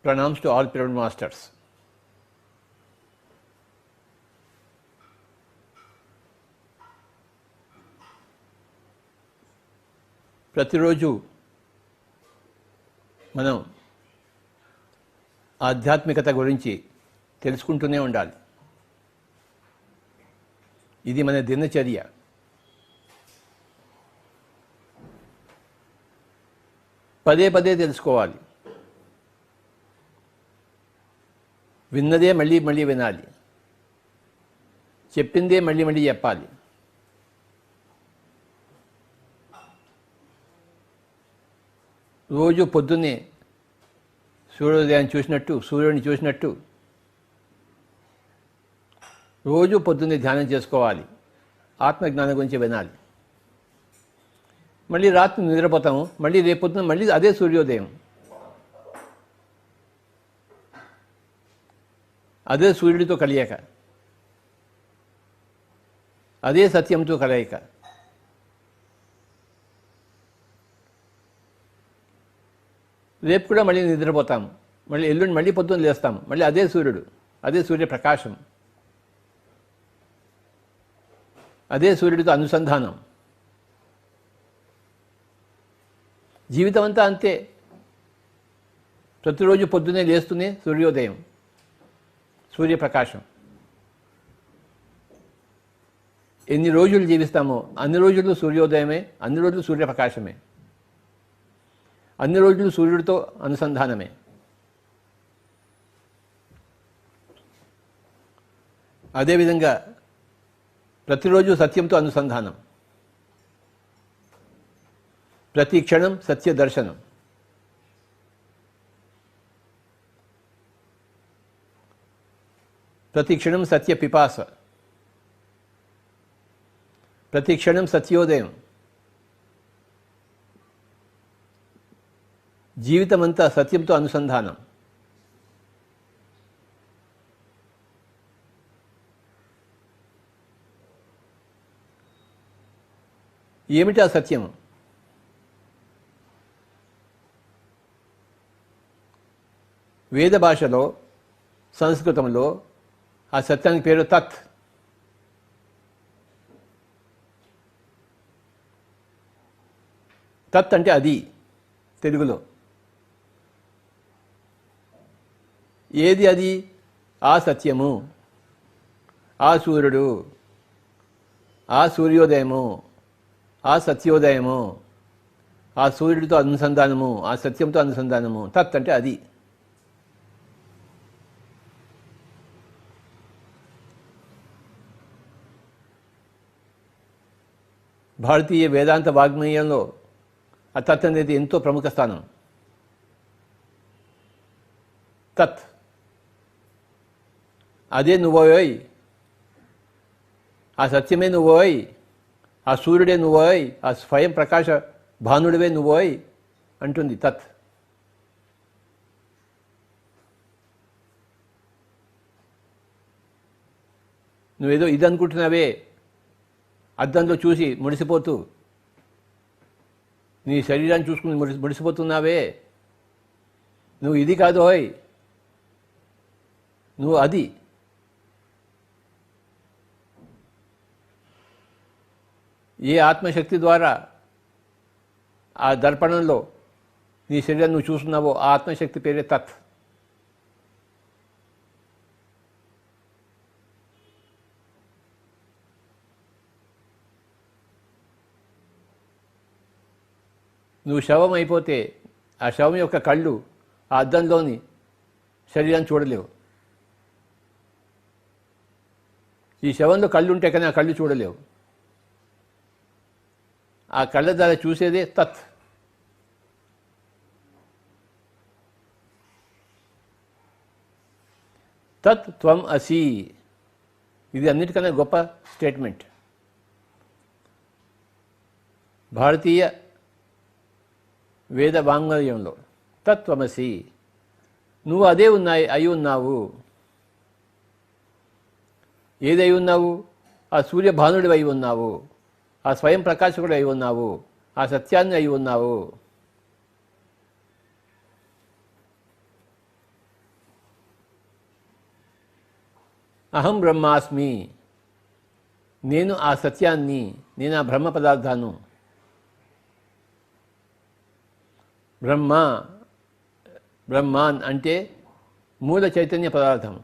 Pranams to all pyramid masters. ప్రతిరోజు మనం ఆధ్యాత్మికత గురించి తెలుసుకుంటూనే ఉండాలి. ఇది మన దినచర్య. పదే పదే తెలుసుకోవాలి. విన్నదే మళ్ళీ మళ్ళీ వినాలి. చెప్పిందే మళ్ళీ మళ్ళీ చెప్పాలి. రోజు పొద్దున్నే సూర్యోదయాన్ని చూసినట్టు, సూర్యుడిని చూసినట్టు రోజు పొద్దున్నే ధ్యానం చేసుకోవాలి. ఆత్మజ్ఞానం గురించి వినాలి. మళ్ళీ రాత్రి నిద్రపోతాము, మళ్ళీ రేపు పొద్దున మళ్ళీ అదే సూర్యోదయం, అదే సూర్యుడితో కలియక, అదే సత్యంతో కలయిక. రేపు కూడా మళ్ళీ నిద్రపోతాము, మళ్ళీ ఎల్లుండి మళ్ళీ పొద్దున్న లేస్తాము, మళ్ళీ అదే సూర్యుడు, అదే సూర్యప్రకాశం, అదే సూర్యుడితో అనుసంధానం. జీవితం అంతా అంతే. ప్రతిరోజు పొద్దున్నే లేస్తూనే సూర్యోదయం, సూర్యప్రకాశం. ఎన్ని రోజులు జీవిస్తామో అన్ని రోజులు సూర్యోదయమే, అన్ని రోజులు సూర్యప్రకాశమే, అన్ని రోజులు సూర్యుడితో అనుసంధానమే. అదేవిధంగా ప్రతిరోజు సత్యంతో అనుసంధానం, ప్రతి క్షణం సత్య దర్శనం. ప్రతి క్షణం సత్య పిపాస, ప్రతి క్షణం సత్యోదయం. జీవితమంతా సత్యంతో అనుసంధానం. ఏమిటి ఆ సత్యం? వేద భాషలో, సంస్కృతంలో ఆ సత్యానికి పేరు తత్. తత్ అంటే అది తెలుగులో. ఏది అది? ఆ సత్యము, ఆ సూర్యుడు, ఆ సూర్యోదయము, ఆ సత్యోదయము, ఆ సూర్యుడితో అనుసంధానము, ఆ సత్యంతో అనుసంధానము. తత్ అంటే అది. భారతీయ వేదాంత వాగ్మయంలో ఆ తత్ అనేది ఎంతో ప్రముఖ స్థానం. తత్ అదే నువ్వోయ్, ఆ సత్యమే నువ్వోయ్, ఆ సూర్యుడే నువ్వోయ్, ఆ స్వయం ప్రకాశ భానుడివే నువ్వోయ్ అంటుంది తత్. నువ్వేదో ఇది అనుకుంటున్నావే, అద్దంలో చూసి ముడిసిపోతూ, నీ శరీరాన్ని చూసుకుని ముడిసిపోతున్నావే, నువ్వు ఇది కాదు హోయ్, నువ్వు అది. ఏ ఆత్మశక్తి ద్వారా ఆ దర్పణంలో నీ శరీరాన్ని నువ్వు చూస్తున్నావో ఆ ఆత్మశక్తి పేరే తత్. నువ్వు శవం అయిపోతే ఆ శవం యొక్క కళ్ళు ఆ అద్దంలోని శరీరాన్ని చూడలేవు. ఈ శవంలో కళ్ళు ఉంటే కానీ ఆ కళ్ళు చూడలేవు. ఆ కళ్ళ ద్వారా చూసేదే తత్. తత్ త్వం అసి. ఇది అన్నిటికన్నా గొప్ప స్టేట్మెంట్. భారతీయ వేద వాంగ్మయంలో తత్వమసి, నువ్వు అదే అయి ఉన్నావు. ఏదై ఉన్నావు? ఆ సూర్యభానుడివి అయి ఉన్నావు, ఆ స్వయం ప్రకాశకుడు అయి ఉన్నావు, ఆ సత్యాన్ని అయి ఉన్నావు. అహం బ్రహ్మాస్మి, నేను ఆ సత్యాన్ని, నేను ఆ బ్రహ్మ పదార్థాన్ని. బ్రహ్మాన్ అంటే మూల చైతన్య పదార్థం,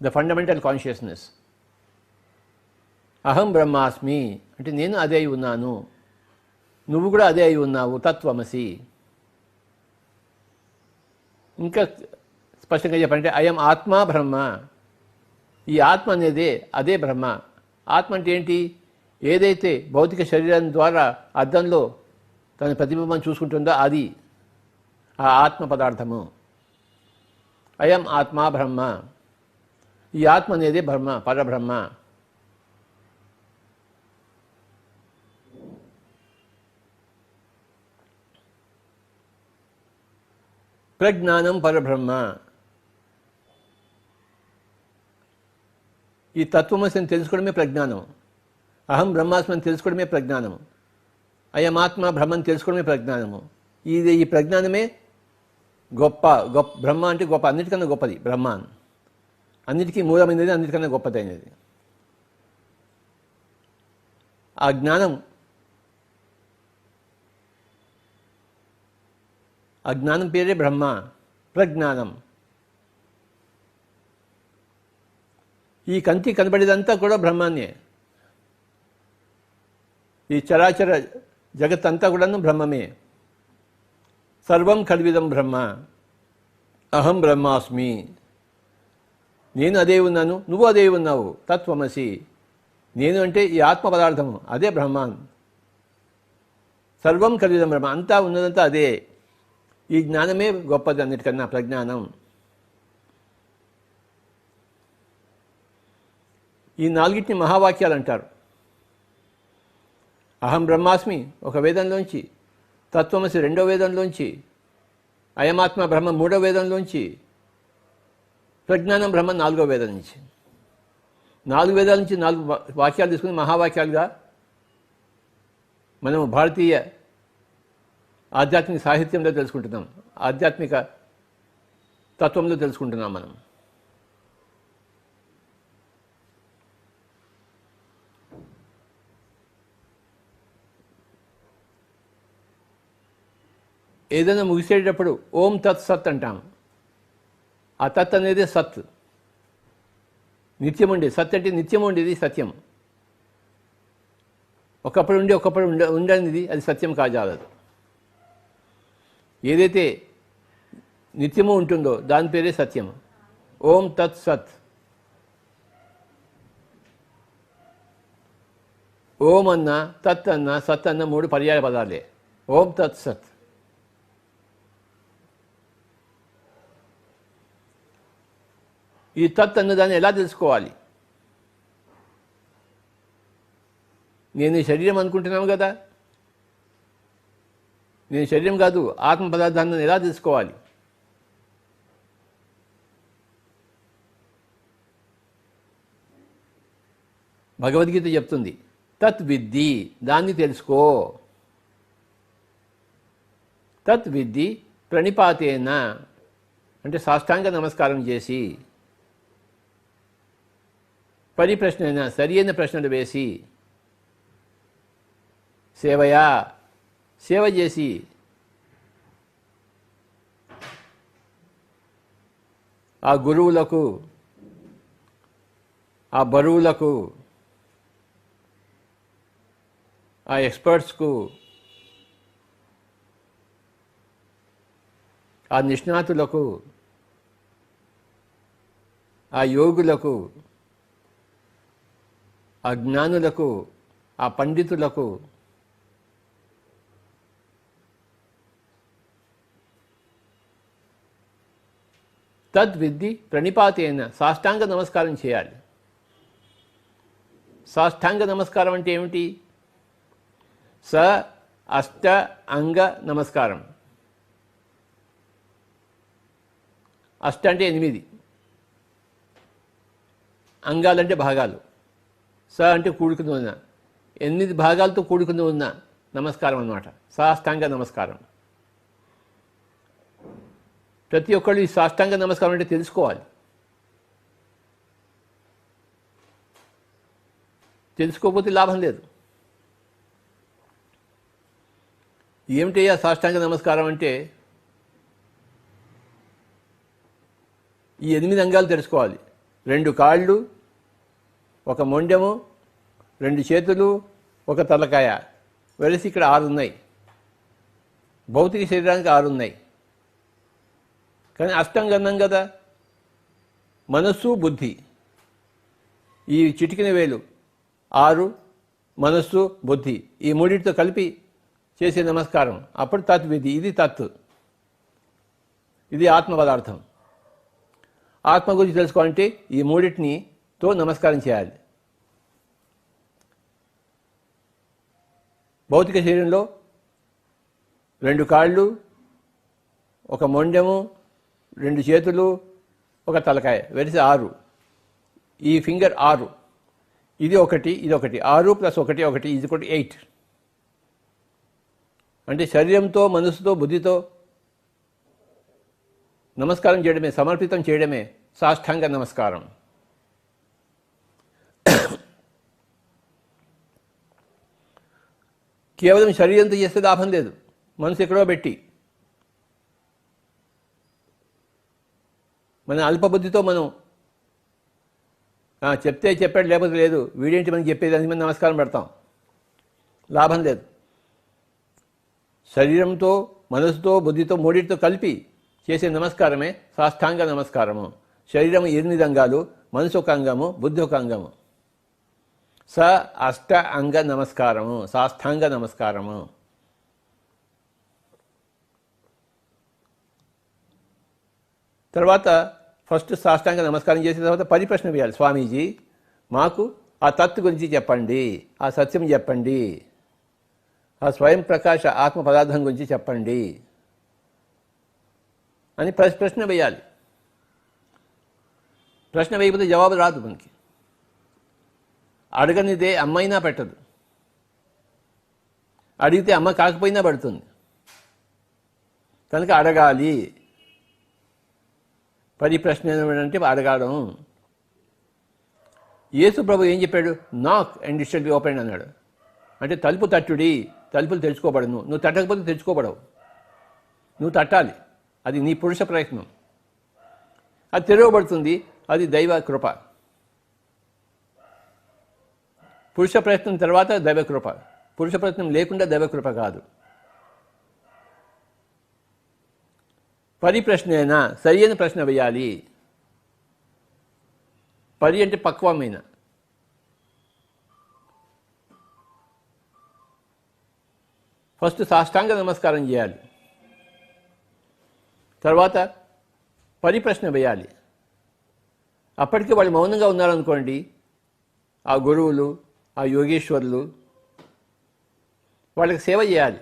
ద ఫండమెంటల్ కాన్షియస్నెస్. అహం బ్రహ్మాస్మి అంటే నేను అదే అయి ఉన్నాను, నువ్వు కూడా అదే అయి ఉన్నావు, తత్వమసి. ఇంకా స్పష్టంగా చెప్పాలంటే అయం ఆత్మా బ్రహ్మ, ఈ ఆత్మ అనేది అదే బ్రహ్మ. ఆత్మ అంటే ఏంటి? ఏదైతే భౌతిక శరీరం ద్వారా అద్దంలో తన ప్రతిబింబం చూసుకుంటుందో అది ఆ ఆత్మ పదార్థము. అయం ఆత్మా బ్రహ్మ, ఈ ఆత్మ అనేది బ్రహ్మ, పరబ్రహ్మ. ప్రజ్ఞానం పరబ్రహ్మ, ఈ తత్వమసిని తెలుసుకోవడమే ప్రజ్ఞానం. అహం బ్రహ్మాస్మని తెలుసుకోవడమే ప్రజ్ఞానము. అయమాత్మ బ్రహ్మని తెలుసుకోవడమే ప్రజ్ఞానము. ఈ ప్రజ్ఞానమే గొప్ప. బ్రహ్మ అంటే గొప్ప, అన్నిటికన్నా గొప్పది బ్రహ్మ. అన్నిటికీ మూలమైనది, అన్నిటికన్నా గొప్పదైనది. ఆ జ్ఞానం, ఆ జ్ఞానం పేరే బ్రహ్మ, ప్రజ్ఞానం. ఈ కంటి కనబడేదంతా కూడా బ్రహ్మాన్నే. ఈ చరాచర జగత్తంతా కూడాను బ్రహ్మమే. సర్వం కల్విదం బ్రహ్మ, అహం బ్రహ్మాస్మి. నేను అదే ఉన్నాను, నువ్వు అదే ఉన్నావు, తత్వమసి. నేను అంటే ఈ ఆత్మ పదార్థము, అదే బ్రహ్మాన్. సర్వం కల్విదం బ్రహ్మ, అంతా ఉన్నదంతా అదే. ఈ జ్ఞానమే గొప్పది అన్నిటికన్నా, ప్రజ్ఞానం. ఈ నాలుగిటిని మహావాక్యాలు అంటారు. అహం బ్రహ్మాస్మి ఒక వేదంలోంచి, తత్వమసి రెండో వేదంలోంచి, అయమాత్మ బ్రహ్మ మూడో వేదంలోంచి, ప్రజ్ఞానం బ్రహ్మ నాలుగో వేదం నుంచి. 4 వేదాల నుంచి 4 వాక్యాలు తీసుకుని మహావాక్యాలుగా మనం భారతీయ ఆధ్యాత్మిక సాహిత్యంలో తెలుసుకుంటున్నాం, ఆధ్యాత్మిక తత్వంలో తెలుసుకుంటున్నాం మనం. ఏదైనా ముగిసేటప్పుడు ఓం తత్ సత్ అంటాం. ఆ తత్ అనేది సత్, నిత్యం ఉండేది. సత్ అంటే నిత్యం ఉండేది, సత్యం. ఒకప్పుడు ఉండి ఒకప్పుడు ఉండనిది అది సత్యం కాజాలదు. ఏదైతే నిత్యము ఉంటుందో దాని పేరే సత్యం. ఓం తత్ సత్. ఓం అన్న, తత్ అన్న, సత్ అన్న 3 పర్యాయ పదాలే. ఓం తత్ సత్. ఈ తత్ అన్నదాన్ని ఎలా తెలుసుకోవాలి? నేను శరీరం అనుకుంటున్నాను కదా, నేను శరీరం కాదు, ఆత్మ పదార్థాన్ని ఎలా తెలుసుకోవాలి? భగవద్గీత చెప్తుంది, తత్ విద్ధి, దాన్ని తెలుసుకో. తత్ విద్ధి ప్రణిపాతేన అంటే సాష్టాంగ నమస్కారం చేసి, పరిప్రశ్న సరి అయిన ప్రశ్నలు వేసి, సేవయా సేవ చేసి, ఆ గురువులకు, ఆ బరువులకు, ఆ ఎక్స్పర్ట్స్కు, ఆ నిష్ణాతులకు, ఆ యోగులకు, ఆ జ్ఞానులకు, ఆ పండితులకు తద్విద్ధి ప్రణిపాతేన సాష్టాంగ నమస్కారం చేయాలి. సాష్టాంగ నమస్కారం అంటే ఏమిటి? స అష్ట అంగ నమస్కారం. అష్ట అంటే 8, అంగాలంటే భాగాలు, స అంటే కూడుకుని ఉన్న 8 భాగాలతో కూడుకుని ఉన్న నమస్కారం అన్నమాట, సాష్టాంగ నమస్కారం. ప్రతి ఒక్కళ్ళు ఈ సాష్టాంగ నమస్కారం అంటే తెలుసుకోవాలి. తెలుసుకోకపోతే లాభం లేదు. ఏమిటయ్యా సాష్టాంగ నమస్కారం అంటే, ఈ 8 అంగాలు తెలుసుకోవాలి. 2 కాళ్ళు, 1 మొండెము, 2 చేతులు, 1 తలకాయ. వెలిసి ఇక్కడ 6 ఉన్నాయి. భౌతిక శరీరానికి 6 ఉన్నాయి. కానీ అష్టంగ అన్నాం కదా, మనస్సు బుద్ధి, ఈ చిటికిన వేలు 6, మనస్సు బుద్ధి, ఈ మూడింటితో కలిపి చేసే నమస్కారం. అప్పుడు తత్విధి. ఇది తత్, ఇది ఆత్మ పదార్థం. ఆత్మ గురించి తెలుసుకోవాలంటే ఈ మూడింటితో నమస్కారం చేయాలి. భౌతిక శరీరంలో 2 కాళ్ళు, 1 మొండెము, 2 చేతులు, 1 తలకాయ. వెలిసి 6. ఈ ఫింగర్ 6. ఇది ఒకటి, ఇది ఒకటి. 6 + 1 1 ఇది ఒకటి 8. అంటే శరీరంతో, మనసుతో, బుద్ధితో నమస్కారం చేయడమే, సమర్పితం చేయడమే సాష్టాంగ నమస్కారం. కేవలం శరీరంతో చేస్తే లాభం లేదు. మనసు ఎక్కడో పెట్టి మన అల్పబుద్ధితో మనం చెప్తే చెప్పాడు, లేకపోతే లేదు, వీడేంటి మనకి చెప్పేది అని మనం నమస్కారం పెడతాం. లాభం లేదు. శరీరంతో, మనసుతో, బుద్ధితో, మూడింటితో కలిపి చేసే నమస్కారమే సాష్టాంగ నమస్కారము. శరీరం 8 అంగాలు, మనసు 1 అంగము, బుద్ధి 1 అంగము. అష్ట అంగ నమస్కారము, సాష్టాంగ నమస్కారము. తర్వాత ఫస్ట్ సాష్టాంగ నమస్కారం చేసిన తర్వాత పరిప్రశ్న వేయాలి. స్వామీజీ, మాకు ఆ తత్ గురించి చెప్పండి, ఆ సత్యం చెప్పండి, ఆ స్వయం ప్రకాశ ఆత్మ పదార్థం గురించి చెప్పండి అని ప్రశ్న వేయాలి. ప్రశ్న వేయకపోతే జవాబు రాదు మనకి. అడగనిదే అమ్మైనా పెట్టదు, అడిగితే అమ్మ కాకపోయినా పడుతుంది. కనుక అడగాలి. పరిప్రశ్న అంటే అడగడం. యేసు ప్రభు ఏం చెప్పాడు? నాక్ and it shall be open అన్నాడు. అంటే తలుపు తట్టుడి, తలుపులు తెరుచుకోబడను. నువ్వు తట్టకపోతే తెరుచుకోబడవు, నువ్వు తట్టాలి. అది నీ పురుష ప్రయత్నం. అది తెరవబడుతుంది, అది దైవ కృప. పురుష ప్రయత్నం తర్వాత దైవ కృప. పురుష ప్రయత్నం లేకుండా దైవ కృప కాదు. పరిప్రశ్న అయినా సరి అయిన ప్రశ్న వేయాలి. పరి అంటే పక్వమైన. ఫస్ట్ సాష్టాంగ నమస్కారం చేయాలి, తర్వాత పరిప్రశ్న వేయాలి. అప్పటికి వాళ్ళు మౌనంగా ఉన్నారనుకోండి, ఆ గురువులు, ఆ యోగేశ్వరులు, వాళ్ళకి సేవ చేయాలి.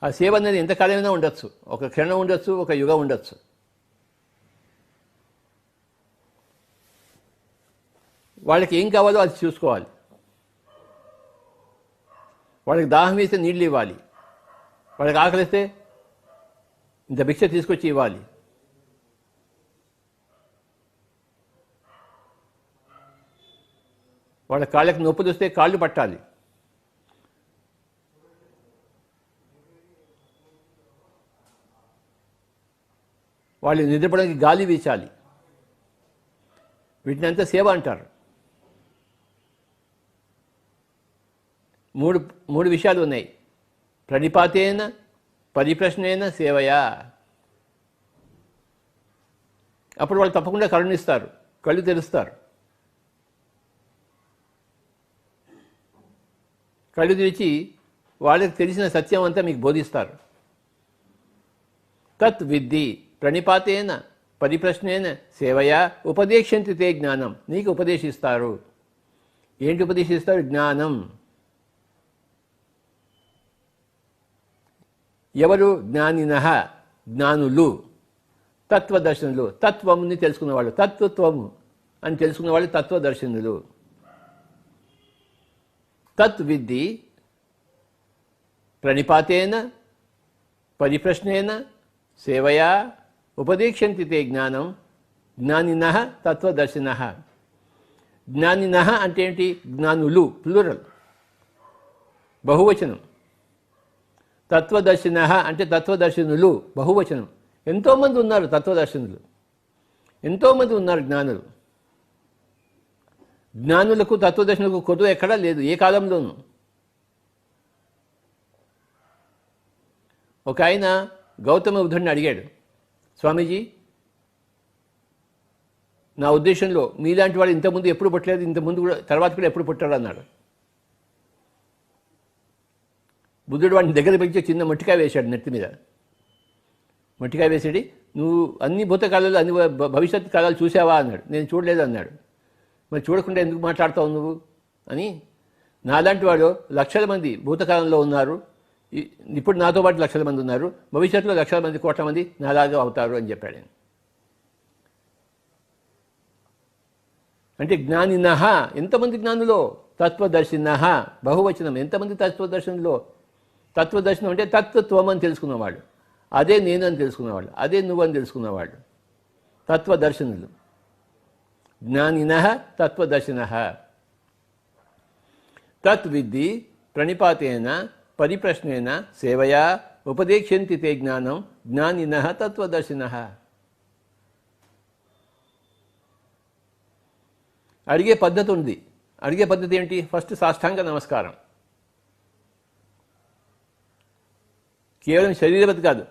ఆ సేవ అనేది ఎంతకాలమైనా ఉండొచ్చు, ఒక క్షణం ఉండొచ్చు, ఒక యుగం ఉండొచ్చు. వాళ్ళకి ఏం కావాలో అది చూసుకోవాలి. వాళ్ళకి దాహం వేస్తే నీళ్ళు ఇవ్వాలి, వాళ్ళకి ఆకలిస్తే ఇంత భిక్ష తీసుకొచ్చి ఇవ్వాలి. వాళ్ళ కాళ్ళకి నొప్పి వస్తే కాళ్ళు పట్టాలి. వాళ్ళు నిద్రపోవడానికి గాలి వీచాలి. వీటిని అంతా సేవ అంటారు. మూడు విషయాలు ఉన్నాయి. ప్రణిపాతేన, పరిప్రశ్నేన, సేవయా. అప్పుడు వాళ్ళు తప్పకుండా కరుణిస్తారు, కళ్ళు తెరుస్తారు. కళ్ళు తెరిచి వాళ్ళకి తెలిసిన సత్యం అంతా మీకు బోధిస్తారు. తత్ విద్ధి ప్రణిపాతేన, పరిప్రశ్నేన, సేవయా ఉపదేశంతి తే జ్ఞానం. నీకు ఉపదేశిస్తారు. ఏంటి ఉపదేశిస్తారు? జ్ఞానం. ఎవరు? జ్ఞానినః, జ్ఞానులు, తత్వదర్శనులు. తత్వముని తెలుసుకున్నవాళ్ళు, తత్వము అని తెలుసుకున్నవాళ్ళు తత్వదర్శనులు. తత్ విద్ధి ప్రణిపాతేన, పరిప్రశ్నేన, సేవయా ఉపదేశంతి తే జ్ఞానం. జ్ఞానినః తత్వదర్శినః. జ్ఞానినః అంటే ఏంటి? జ్ఞానులు, ప్లూరల్, బహువచనం. తత్వదర్శినః అంటే తత్వదర్శనులు, బహువచనం. ఎంతోమంది ఉన్నారు తత్వదర్శనులు, ఎంతోమంది ఉన్నారు జ్ఞానులు. జ్ఞానులకు తత్వదర్శనులకు కొదువ ఎక్కడా లేదు, ఏ కాలంలోనూ. ఒక ఆయన గౌతమ బుద్ధుడిని అడిగాడు, స్వామీజీ, నా ఉద్దేశంలో మీలాంటి వాడు ఇంతకుముందు ఎప్పుడు పుట్టలేదు, ఇంతకుముందు కూడా తర్వాత కూడా ఎప్పుడు పుట్టాడు అన్నాడు. బుద్ధుడు వాడిని దగ్గర పిలిచి చిన్న మట్టికాయ వేశాడు నెత్తి మీద. మట్టికాయ వేసాడు, నువ్వు అన్ని భూతకాలాలు అన్ని భవిష్యత్ కాలాలు చూసావా అన్నాడు. నేను చూడలేదు అన్నాడు. మరి చూడకుండా ఎందుకు మాట్లాడతావు నువ్వు అని. నాలాంటి వాడు లక్షల మంది భూతకాలంలో ఉన్నారు, ఇప్పుడు నాతో పాటు లక్షల మంది ఉన్నారు, భవిష్యత్తులో లక్షల మంది, కోట్ల మంది నాలాగా అవుతారు అని చెప్పాడు ఆయన. అంటే జ్ఞానినః ఎంతమంది జ్ఞానులో, తత్వదర్శినః బహువచనం, ఎంతమంది తత్వదర్శనంలో. తత్వదర్శనం అంటే తత్వత్వం అని తెలుసుకున్నవాడు, అదే నేను అని తెలుసుకున్నవాడు, అదే నువ్వు అని తెలుసుకున్నవాడు తత్వదర్శనులు. జ్ఞానినః తత్వదర్శినః. తత్విద్ధి ప్రణిపాతేన పరిప్రశ్నేన సేవయా ఉపదేక్ష్యంతి తే జ్ఞానం జ్ఞానినః తత్వదర్శినః. అడిగే పద్ధతి ఉంది. అడిగే పద్ధతి ఏంటి? ఫస్ట్ సాష్టాంగ నమస్కారం. కేవలం శరీరవత్ కాదు,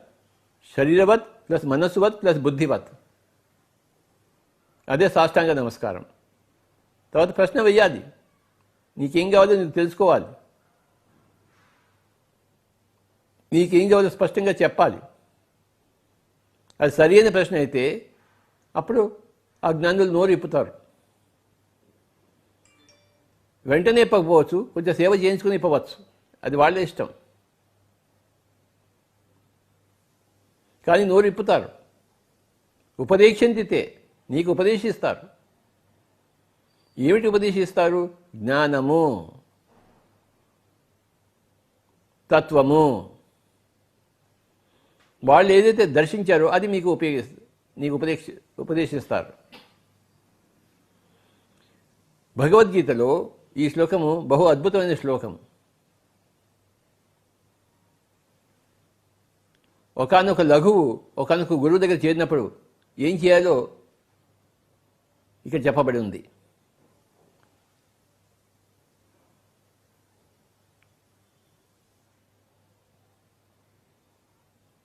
శరీరవత్ ప్లస్ మనస్సువత్ ప్లస్ బుద్ధివత్, అదే సాష్టాంగ నమస్కారం. తర్వాత ప్రశ్న వెయ్యాలి, నీకేం కావాలో నీకు తెలుసుకోవాలి, నీకేం కావాలో స్పష్టంగా చెప్పాలి. అది సరైన ప్రశ్న అయితే అప్పుడు ఆ జ్ఞానులు నోరు ఇప్పుతారు. వెంటనే ఇప్పకపోవచ్చు, కొంచెం సేవ చేయించుకుని ఇప్పవచ్చు, అది వాళ్ళ ఇష్టం. కానీ నోరు ఇప్పుతారు. ఉపదేక్షంతితే, నీకు ఉపదేశిస్తారు. ఏమిటి ఉపదేశిస్తారు? జ్ఞానము, తత్వము. వాళ్ళు ఏదైతే దర్శించారో అది మీకు నీకు ఉపదేశిస్తారు. భగవద్గీతలో ఈ శ్లోకము బహు అద్భుతమైన శ్లోకం. ఒకానొక లఘువు ఒకానొక గురువు దగ్గర చేరినప్పుడు ఏం చేయాలో ఇక్కడ చెప్పబడి ఉంది.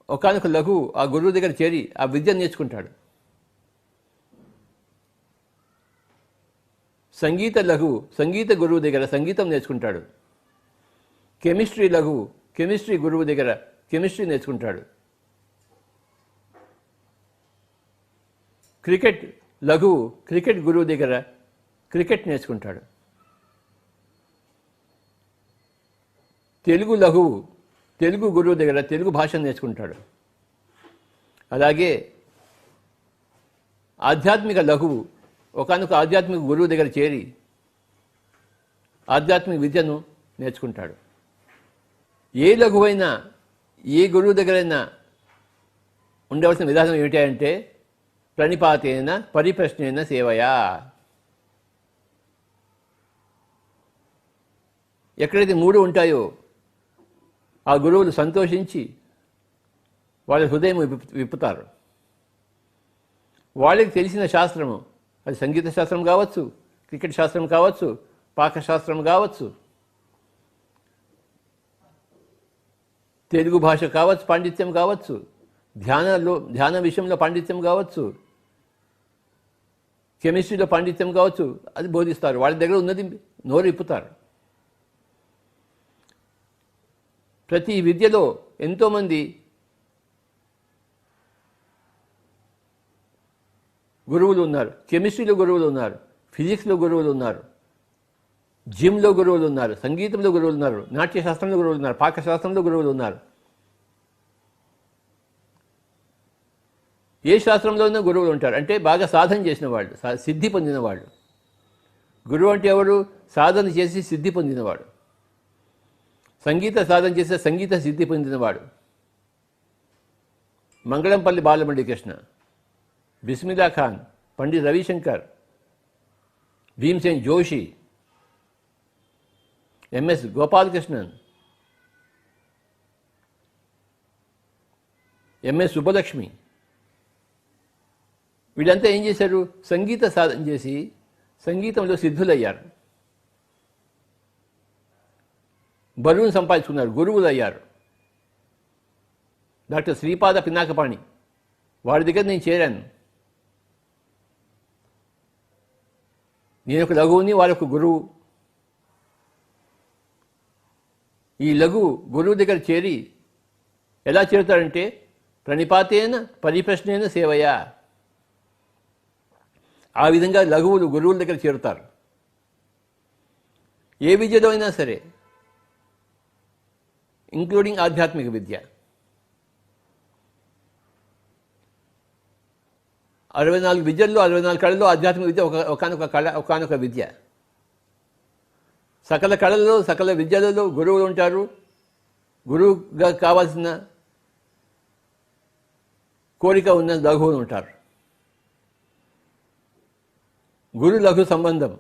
ఒకానొక లఘువు ఆ గురువు దగ్గర చేరి ఆ విద్య నేర్చుకుంటాడు. సంగీత లఘువు సంగీత గురువు దగ్గర సంగీతం నేర్చుకుంటాడు. కెమిస్ట్రీ లఘువు కెమిస్ట్రీ గురువు దగ్గర కెమిస్ట్రీ నేర్చుకుంటాడు. క్రికెట్ లఘువు క్రికెట్ గురువు దగ్గర క్రికెట్ నేర్చుకుంటాడు. తెలుగు లఘువు తెలుగు గురువు దగ్గర తెలుగు భాష నేర్చుకుంటాడు. అలాగే ఆధ్యాత్మిక లఘువు ఒకానొక ఆధ్యాత్మిక గురువు దగ్గర చేరి ఆధ్యాత్మిక విద్యను నేర్చుకుంటాడు. ఏ లఘువైనా ఏ గురువు దగ్గరైనా ఉండవలసిన విధానం ఏమిటి అంటే ప్రణిపాతేన పరిప్రశ్నేన సేవయా. ఎక్కడైతే మూడు ఉంటాయో ఆ గురువులు సంతోషించి వాళ్ళ హృదయం విప్పుతారు. వాళ్ళకి తెలిసిన శాస్త్రము, అది సంగీత శాస్త్రం కావచ్చు, క్రికెట్ శాస్త్రం కావచ్చు, పాకశాస్త్రం కావచ్చు, తెలుగు భాష కావచ్చు, పాండిత్యం కావచ్చు, ధ్యాన విషయంలో పాండిత్యం కావచ్చు, కెమిస్ట్రీలో పాండిత్యం కావచ్చు, అది బోధిస్తారు. వాళ్ళ దగ్గర ఉన్నది నోరు ఇప్పుతారు. ప్రతి విద్యలో ఎంతోమంది గురువులు ఉన్నారు. కెమిస్ట్రీలో గురువులు ఉన్నారు, ఫిజిక్స్లో గురువులు ఉన్నారు, జిమ్లో గురువులు ఉన్నారు, సంగీతంలో గురువులు ఉన్నారు, నాట్యశాస్త్రంలో గురువులు ఉన్నారు, పాకశాస్త్రంలో గురువులు ఉన్నారు. ఏ శాస్త్రంలోనూ గురువులు ఉంటారు. అంటే బాగా సాధన చేసిన వాళ్ళు, సిద్ధి పొందిన వాళ్ళు. గురువు అంటే ఎవరు? సాధన చేసి సిద్ధి పొందినవాడు. సంగీత సాధన చేసే సంగీత సిద్ధి పొందినవాడు. మంగళంపల్లి బాలమురళీ కృష్ణ, బిస్మిల్లా ఖాన్, పండిత్ రవిశంకర్, భీమ్సేన్ జోషి, ఎంఎస్ గోపాలకృష్ణన్, ఎంఎస్ సుబ్బలక్ష్మి, వీళ్ళంతా ఏం చేశారు? సంగీత సాధన చేసి సంగీతంలో సిద్ధులయ్యారు, బరువును సంపాదించుకున్నారు, గురువులు అయ్యారు. డాక్టర్ శ్రీపాద పినాకపాణి, వాడి దగ్గర నేను చేరాను. నేను ఒక లఘువుని, వారొక గురువు. ఈ లఘువు గురువు దగ్గర చేరి ఎలా చేరుతాడంటే ప్రణిపాతేన పరిప్రశ్నేన సేవయ. ఆ విధంగా లఘువులు గురువుల దగ్గర చేరుతారు. ఏ విద్యలో అయినా సరే, ఇంక్లూడింగ్ ఆధ్యాత్మిక విద్య. 64 విద్యల్లో 64 కళల్లో ఆధ్యాత్మిక విద్య ఒకనొక కళ, ఒకనొక విద్య. సకల కళలలో, సకల విద్యలలో గురువులు ఉంటారు. గురువుగా కావాల్సిన కోరిక ఉన్న లఘువులు ఉంటారు. గురు లఘు సంబంధం.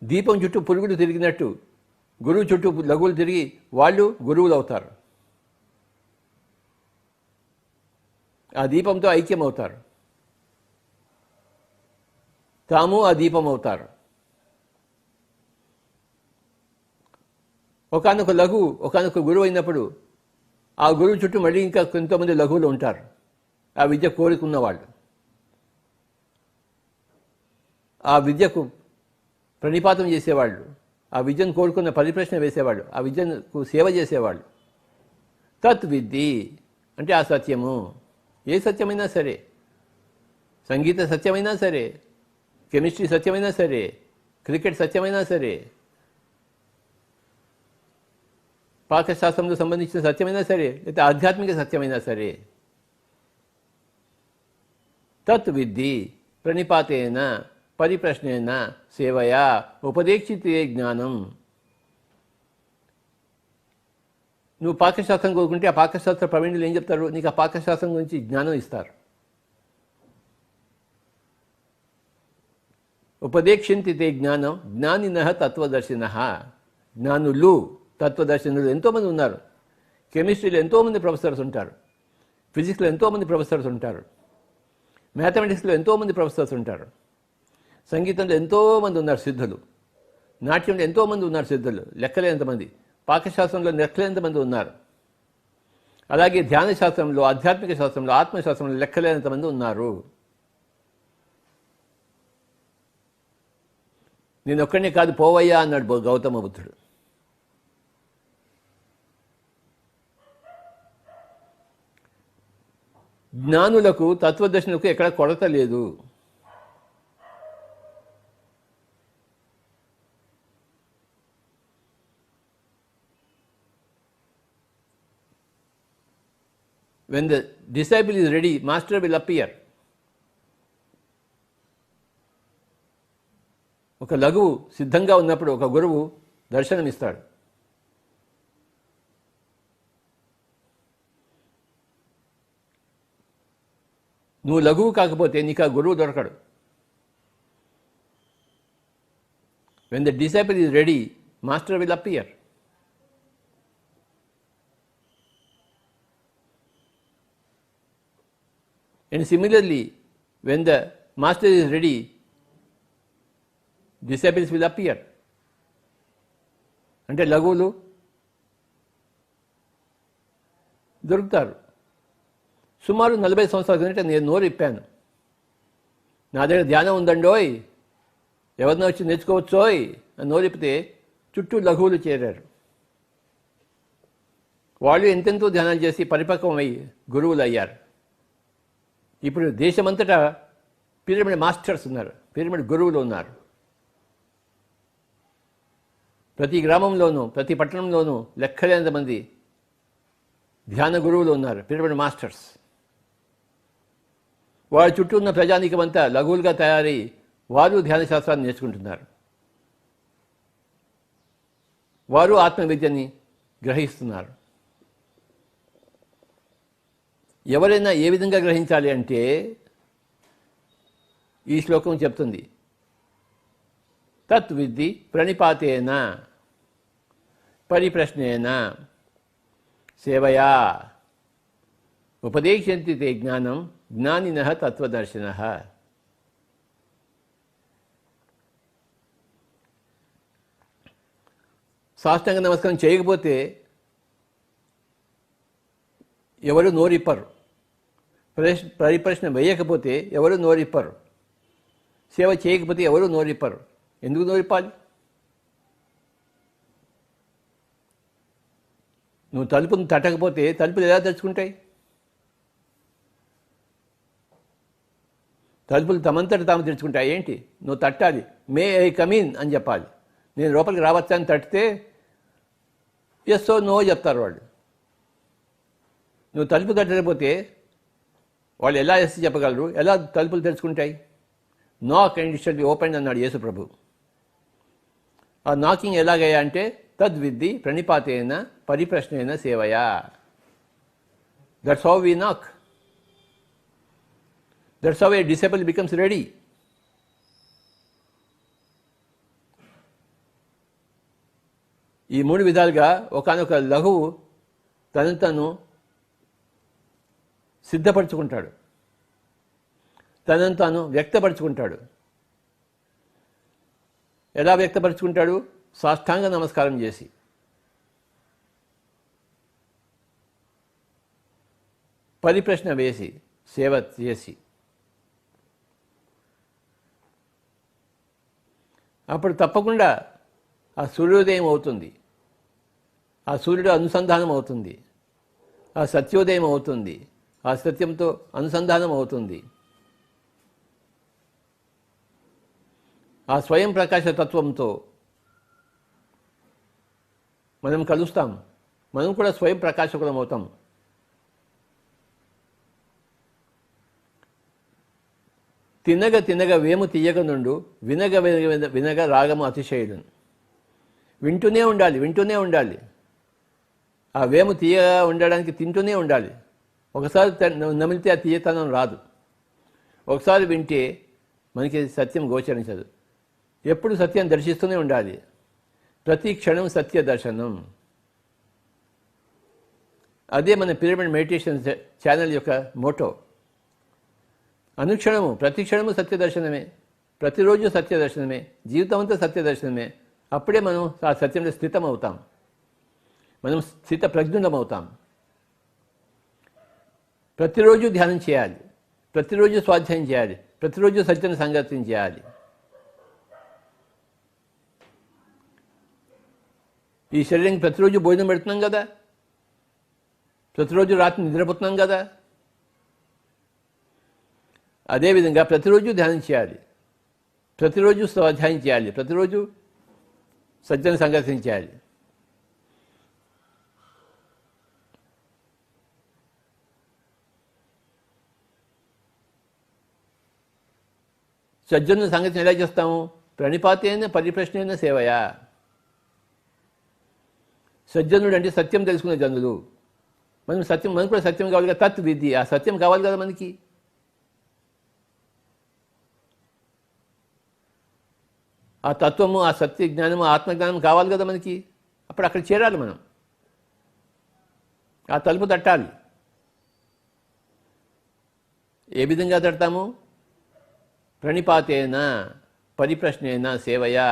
దీపం చుట్టూ పురుగులు తిరిగినట్టు గురువు చుట్టూ లఘువులు తిరిగి వాళ్ళు గురువులు అవుతారు. ఆ దీపంతో ఐక్యం అవుతారు. తాము ఆ దీపం అవుతారు. ఒకానొక లఘువు ఒకానొక గురువు అయినప్పుడు ఆ గురువు చుట్టూ మళ్ళీ ఇంకా కొంతమంది లఘువులు ఉంటారు, ఆ విద్య కోరుకున్న వాళ్ళు. ఆ విద్యకు ప్రణిపాతం చేసేవాళ్ళు, ఆ విద్యను కోరుకున్న పరిప్రశ్న వేసేవాళ్ళు, ఆ విద్యకు సేవ చేసేవాళ్ళు. తత్విద్ది అంటే ఆ సత్యము. ఏ సత్యమైనా సరే, సంగీత సత్యమైనా సరే, కెమిస్ట్రీ సత్యమైనా సరే, క్రికెట్ సత్యమైనా సరే, పాకశాస్త్రంలో సంబంధించిన సత్యమైనా సరే, లేదా ఆధ్యాత్మిక సత్యమైనా సరే, తత్విద్ది ప్రణిపాతేన పరిప్రశ్నేన సేవయా ఉపదేక్షితే జ్ఞానం. నువ్వు పాకశాస్త్రం కోరుకుంటే ఆ పాకశాస్త్ర ప్రవీణులు ఏం చెప్తారు? నీకు ఆ పాకశాస్త్రం గురించి జ్ఞానం ఇస్తారు. ఉపదేక్షంతి తే జ్ఞానం జ్ఞానినః తత్వదర్శినః. జ్ఞానులు, తత్వదర్శనులు ఎంతోమంది ఉన్నారు. కెమిస్ట్రీలో ఎంతోమంది ప్రొఫెసర్స్ ఉంటారు, ఫిజిక్స్లో ఎంతోమంది ప్రొఫెసర్స్ ఉంటారు, మ్యాథమెటిక్స్లో ఎంతోమంది ప్రొఫెసర్స్ ఉంటారు, సంగీతంలో ఎంతోమంది ఉన్నారు సిద్ధులు, నాట్యంలో ఎంతోమంది ఉన్నారు సిద్ధులు, లెక్కలేంతమంది, పాకశాస్త్రంలో లెక్కలేంతమంది ఉన్నారు. అలాగే ధ్యాన శాస్త్రంలో, ఆధ్యాత్మిక శాస్త్రంలో, ఆత్మశాస్త్రంలో లెక్కలేనంతమంది ఉన్నారు. నేను ఒక్కడినే కాదు పోవయ్యా అన్నాడు గౌతమ బుద్ధుడు. జ్ఞానులకు, తత్వదర్శనులకు ఎక్కడ కొరత లేదు. When the disciple is ready, master will appear. ఒక లఘువు సిద్ధంగా ఉన్నప్పుడు ఒక గురువు దర్శనమిస్తాడు. నువ్వు లఘువు కాకపోతే నీకు ఆ గురువు దొరకడు. When the disciple is ready, master will appear. And similarly, when the master is ready, disciples will appear. అంటే లఘువులు దొరుకుతారు. సుమారు 40 సంవత్సరాల కిందట నేను నోరు ఇప్పాను, నా దగ్గర ధ్యానం ఉందండోయ్, ఎవరినో వచ్చి నేర్చుకోవచ్చోయ్ అని నోరిప్పితే చుట్టూ లఘువులు చేరారు. వాళ్ళు ఎంతెంతో ధ్యానాలు చేసి పరిపక్వమై గురువులు అయ్యారు. ఇప్పుడు దేశమంతటా పిరమిడ్ మాస్టర్స్ ఉన్నారు, పిరమిడ్ గురువులు ఉన్నారు. ప్రతి గ్రామంలోనూ, ప్రతి పట్టణంలోనూ లెక్కలేనంత మంది ధ్యాన గురువులు ఉన్నారు, పిరమిడ్ మాస్టర్స్. వాళ్ళ చుట్టూ ఉన్న ప్రజానీకమంతా లఘువులుగా తయారై వారు ధ్యాన శాస్త్రాన్ని నేర్చుకుంటున్నారు. వారు ఆత్మ విద్యని గ్రహిస్తున్నారు. ఎవరైనా ఏ విధంగా గ్రహించాలి అంటే ఈ శ్లోకం చెప్తుంది. తత్ విద్ధి ప్రణిపాతేన పరిప్రశ్నేన సేవయా ఉపదేశంతి తే జ్ఞానం జ్ఞానినః తత్వదర్శినః. సాష్టాంగ నమస్కారం చేయకపోతే ఎవరు నోరిప్పరు, పరిప్రశ్న వేయకపోతే ఎవరు నోరిప్పరు, సేవ చేయకపోతే ఎవరు నోరిప్పరు. ఎందుకు నోరిప్పాలి? నువ్వు తలుపును తట్టకపోతే తలుపులు ఎలా తెరుచుకుంటాయి? తలుపులు తమంతట తాము తెరుచుకుంటాయి ఏంటి? నువ్వు తట్టాలి. మే ఐ కమిన్ అని చెప్పాలి. నేను లోపలికి రావచ్చా అని తట్టితే ఎస్ ఓ నో చెప్తారు వాళ్ళు. నువ్వు తలుపు తట్టకపోతే వాళ్ళు ఎలా ఎస్ చెప్పగలరు? ఎలా తలుపులు తెరుచుకుంటాయి? Knock and it shall be open అన్నాడు యేసు ప్రభు. ఆ నాకింగ్ ఎలాగయ్యా అంటే తద్విద్ధి ప్రణిపాతేన పరిప్రశ్నేన సేవయా. దట్స్ హౌ వి నాక్. That's how A disable becomes ready. ఈ మూడు విధాలుగా ఒకానొక లఘువు తను తను సిద్ధపరచుకుంటాడు, తనను తాను వ్యక్తపరచుకుంటాడు. ఎలా వ్యక్తపరచుకుంటాడు? సాష్టాంగ నమస్కారం చేసి. పరిప్రశ్న వేసి, సేవ చేసి. అప్పుడు తప్పకుండా ఆ సూర్యోదయం అవుతుంది, ఆ సూర్యుడు అనుసంధానం అవుతుంది, ఆ సత్యోదయం అవుతుంది, ఆ సత్యంతో అనుసంధానం అవుతుంది. ఆ స్వయం ప్రకాశ తత్వంతో మనం కలుస్తాం. మనం కూడా స్వయం ప్రకాశకులం అవుతాం. తినగ తినగ వేము తీయగ నుండు వినగ వినగ రాగము అతిశయుడు. వింటూనే ఉండాలి, వింటూనే ఉండాలి. ఆ వేము తీయగా ఉండడానికి తింటూనే ఉండాలి. ఒకసారి నమిలితే ఆ తీయతనం రాదు. ఒకసారి వింటే మనకి సత్యం గోచరించదు. ఎప్పుడు సత్యం దర్శిస్తూనే ఉండాలి. ప్రతి క్షణం సత్య దర్శనం. అదే మన పిరమిడ్ మెడిటేషన్ ఛానల్ యొక్క మోటో. అనుక్షణము, ప్రతి క్షణము సత్య దర్శనమే, ప్రతిరోజు సత్య దర్శనమే, జీవితం అంతా సత్య దర్శనమే. అప్పుడే మనం ఆ సత్యంలో స్థితం అవుతాం. మనం స్థిత ప్రజ్ఞులం అవుతాం. ప్రతిరోజు ధ్యానం చేయాలి, ప్రతిరోజు స్వాధ్యాయం చేయాలి, ప్రతిరోజు సత్యం సంగతిని చేయాలి. ఈ శరీరానికి ప్రతిరోజు భోజనం పెడుతున్నాం కదా, ప్రతిరోజు రాత్రి నిద్రపోతున్నాం కదా. అదేవిధంగా ప్రతిరోజు ధ్యానం చేయాలి, ప్రతిరోజు స్వాధ్యాయం చేయాలి, ప్రతిరోజు సజ్జన సంగతిని చేయాలి. సజ్జన సంగతిని ఎలా చేస్తాము? ప్రణిపాతేన పరిప్రశ్నేన సేవయా. సజ్జనుడు అంటే సత్యం తెలుసుకునే జనులు. మనకు కూడా సత్యం కావాలి కదా, తత్ విద్ధి. ఆ సత్యం కావాలి కదా మనకి. ఆ తత్వము, ఆ సత్య జ్ఞానము, ఆత్మజ్ఞానం కావాలి కదా మనకి. అప్పుడు అక్కడ చేరాలి మనం. ఆ తలుపు తట్టాలి. ఏ విధంగా తడతాము? ప్రణిపాతేన పరిప్రశ్నేన సేవయా.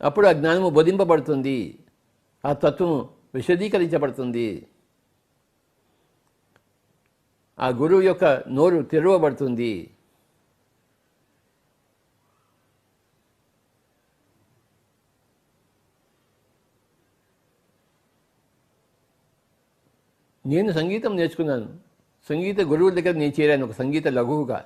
అప్పుడు ఆ జ్ఞానము బోధింపబడుతుంది, ఆ తత్వము విశదీకరించబడుతుంది, ఆ గురువు యొక్క నోరు తెరవబడుతుంది. నేను సంగీతం నేర్చుకున్నాను. సంగీత గురువుల దగ్గర నేను చేరాను ఒక సంగీత లఘువుగా.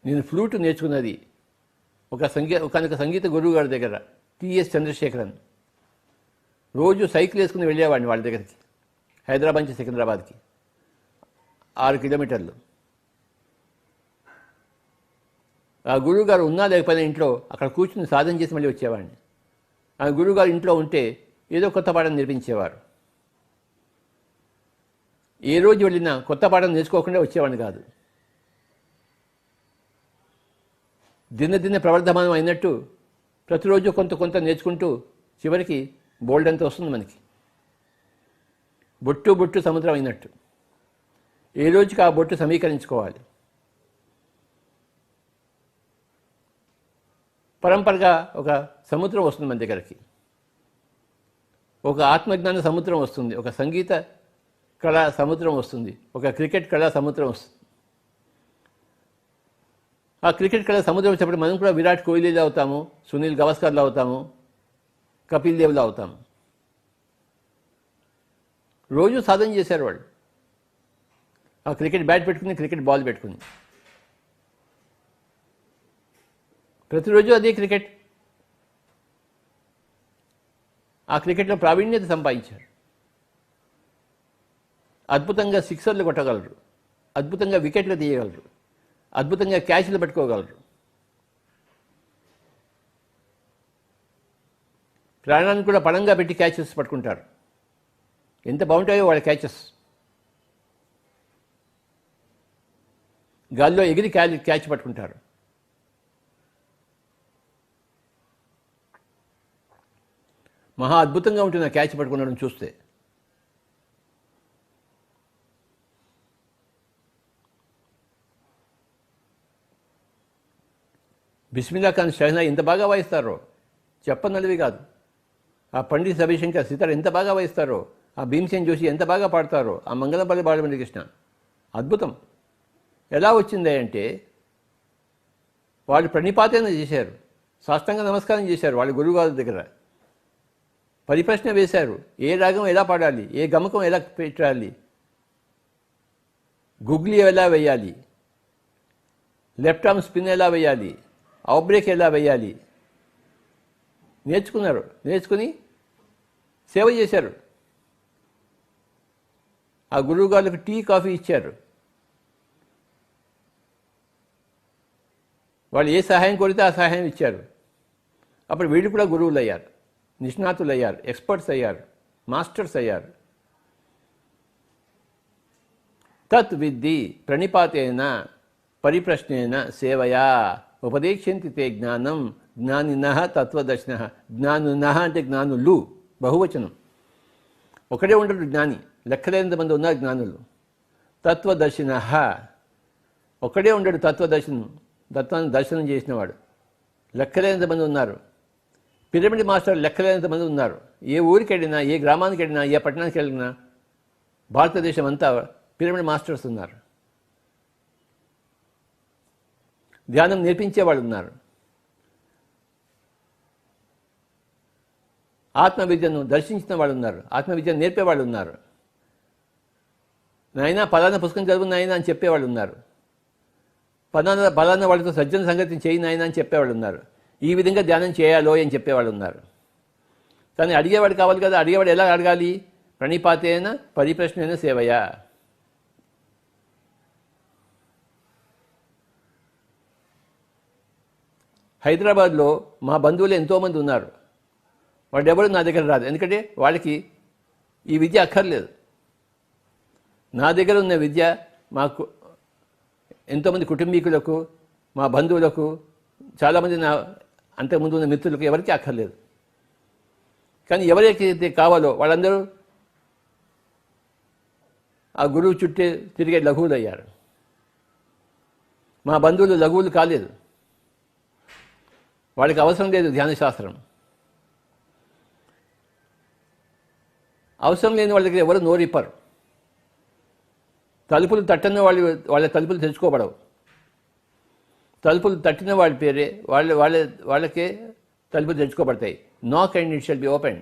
నేను ఫ్లూట్ నేర్చుకున్నది ఒకనొక సంగీత గురువు గారి దగ్గర, టిఎస్ చంద్రశేఖరన్. రోజు సైకిల్ వేసుకుని వెళ్ళేవాడిని వాళ్ళ దగ్గరికి. హైదరాబాద్ నుంచి సికింద్రాబాద్కి 6 కిలోమీటర్లు. ఆ గురువుగారు ఉన్నా లేకపోయినా ఇంట్లో అక్కడ కూర్చుని సాధన చేసి మళ్ళీ వచ్చేవాడిని. ఆ గురువుగారు ఇంట్లో ఉంటే ఏదో కొత్త పాఠం నేర్పించేవారు. ఏ రోజు వెళ్ళినా కొత్త పాఠం నేర్చుకోకుండా వచ్చేవాడిని కాదు. దిన ప్రవర్ధమానం అయినట్టు ప్రతిరోజు కొంత నేర్చుకుంటూ చివరికి బోల్డ్ అంత వస్తుంది మనకి. బొట్టు సముద్రం అయినట్టు ఏ రోజుకి ఆ బొట్టు సమీకరించుకోవాలి. పరంపరగా ఒక సముద్రం వస్తుంది మన దగ్గరికి. ఒక ఆత్మజ్ఞాన సముద్రం వస్తుంది, ఒక సంగీత కళా సముద్రం వస్తుంది, ఒక క్రికెట్ కళా సముద్రం వస్తుంది. ఆ క్రికెట్ కళా సముద్రం వచ్చేప్పుడు మనం కూడా విరాట్ కోహ్లీలో అవుతాము, సునీల్ గవాస్కర్లో అవుతాము, కపిల్ దేవ్లో అవుతాము. రోజు సాధన చేశారు వాళ్ళు. ఆ క్రికెట్ బ్యాట్ పెట్టుకుని, క్రికెట్ బాల్ పెట్టుకుని ప్రతిరోజు అదే క్రికెట్. ఆ క్రికెట్లో ప్రావీణ్యత సంపాదించారు. అద్భుతంగా సిక్సర్లు కొట్టగలరు, అద్భుతంగా వికెట్లు తీయగలరు, అద్భుతంగా క్యాచ్లు పట్టుకోగలరు. ప్రాణాన్ని కూడా పణంగా పెట్టి క్యాచెస్ పట్టుకుంటారు. ఎంత బాగుంటాయో వాళ్ళ క్యాచెస్. గాల్లో ఎగిరి క్యాచ్ పట్టుకుంటారు. మహా అద్భుతంగా ఉంటుంది ఆ క్యాచ్ పట్టుకునడం చూస్తే. బిస్మిల్లా ఖాన్ షహనా ఎంత బాగా వాయిస్తారో చెప్పనలివి కాదు. ఆ పండిత్ రవిశంకర్ సితార్ ఎంత బాగా వాయిస్తారో, ఆ భీమ్సేన్ జోషి ఎంత బాగా పాడతారో, ఆ మంగళపల్లి బాలమురళీకృష్ణ అద్భుతం. ఎలా వచ్చింది అంటే వాళ్ళు ప్రణిపాతన చేశారు, సాష్టాంగ నమస్కారం చేశారు వాళ్ళ గురువుగారి దగ్గర. పరిప్రశ్న వేశారు, ఏ రాగం ఎలా పాడాలి, ఏ గమకం ఎలా పెట్టాలి, గుగ్లీ ఎలా వేయాలి, లెఫ్ట్ ఆర్మ్ స్పిన్ ఎలా వేయాలి, అవుట్ బ్రేక్ ఎలా వేయాలి నేర్చుకున్నారు. నేర్చుకుని సేవ చేశారు. ఆ గురువుగారికి టీ కాఫీ ఇచ్చారు. వాళ్ళు ఏ సహాయం కోరితే ఆ సహాయం ఇచ్చారు. అప్పుడు వీళ్ళు కూడా గురువులు అయ్యారు, నిష్ణాతులు అయ్యారు, ఎక్స్పర్ట్స్ అయ్యారు, మాస్టర్స్ అయ్యారు. తత్ విద్ధి ప్రణిపాతేన పరిప్రశ్నేన సేవయా ఉపదేక్షంతి తే జ్ఞానం జ్ఞానినః తత్వదర్శిన. జ్ఞానునః అంటే జ్ఞానులు బహువచనం. ఒకడే ఉండడు జ్ఞాని, లెక్కలేనంత మంది ఉన్నారు జ్ఞానులు. తత్వదర్శిన ఒకడే ఉండడు తత్వాన్ని దర్శనం చేసినవాడు. లెక్కలేనంత మంది ఉన్నారు. పిరమిడ్ మాస్టర్ లెక్కలేనంత మంది ఉన్నారు. ఏ ఊరికి వెళ్ళినా, ఏ గ్రామానికి వెళ్ళినా, ఏ పట్టణానికి వెళ్ళినా భారతదేశం అంతా పిరమిడ్ మాస్టర్స్ ఉన్నారు. ధ్యానం నేర్పించేవాళ్ళు ఉన్నారు. ఆత్మవిద్యను దర్శించిన వాళ్ళు ఉన్నారు, ఆత్మవిద్యను నేర్పేవాళ్ళు ఉన్నారు. నాయన పలానా పుస్తకం చదువు నాయన అని చెప్పేవాళ్ళు ఉన్నారు. పలానా వాళ్ళతో సజ్జన సంగతి చేయి నాయన అని చెప్పేవాళ్ళు ఉన్నారు. ఈ విధంగా ధ్యానం చేయాలో అని చెప్పేవాళ్ళు ఉన్నారు. కానీ అడిగేవాడు కావాలి కదా. అడిగేవాడు ఎలా అడగాలి? ప్రణిపాతేన పరిప్రశ్నేన సేవయా. హైదరాబాద్లో మా బంధువులు ఎంతోమంది ఉన్నారు. వాళ్ళు ఎవరు నా దగ్గర రాదు, ఎందుకంటే వాళ్ళకి ఈ విద్య అక్కర్లేదు. నా దగ్గర ఉన్న విద్య మాకు ఎంతోమంది కుటుంబీకులకు, మా బంధువులకు, చాలామంది నా అంతకుముందు ఉన్న మిత్రులకు ఎవరికి అక్కర్లేదు. కానీ ఎవరైతే కావాలో వాళ్ళందరూ ఆ గురువు చుట్టే తిరిగే లఘువులు అయ్యారు. మా బంధువులు లఘువులు కాలేదు. వాళ్ళకి అవసరం లేదు ధ్యానశాస్త్రం. అవసరం లేని వాళ్ళ దగ్గర ఎవరు నోరిప్పరు. తలుపులు తట్టని వాళ్ళ తలుపులు తెరుచుకోబడవు. తలుపులు తట్టిన వాళ్ళ పేరే వాళ్ళకే తలుపులు తెరుచుకోబడతాయి. Knock and it shall be open.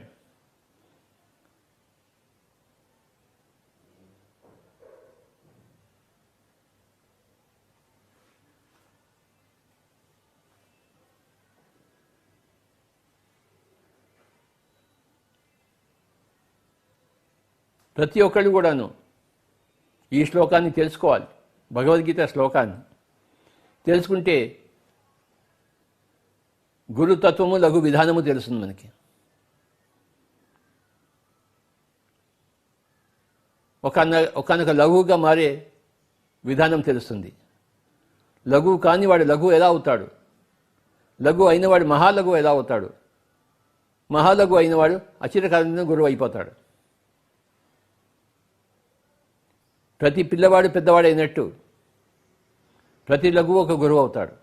ప్రతి ఒక్కళ్ళు కూడాను ఈ శ్లోకాన్ని తెలుసుకోవాలి. భగవద్గీత శ్లోకాన్ని తెలుసుకుంటే గురుతత్వము లఘు విధానము తెలుస్తుంది మనకి. ఒకనొక లఘువుగా మారే విధానం తెలుస్తుంది. లఘువు కాని వాడు లఘువు ఎలా అవుతాడు? లఘువు అయినవాడు మహాలఘువు ఎలా అవుతాడు? మహాలఘువు అయినవాడు అచిరకాలంలో గురువు అయిపోతాడు. ప్రతి పిల్లవాడు పెద్దవాడు అయినట్టు ప్రతి లఘువు ఒక గురువు అవుతాడు.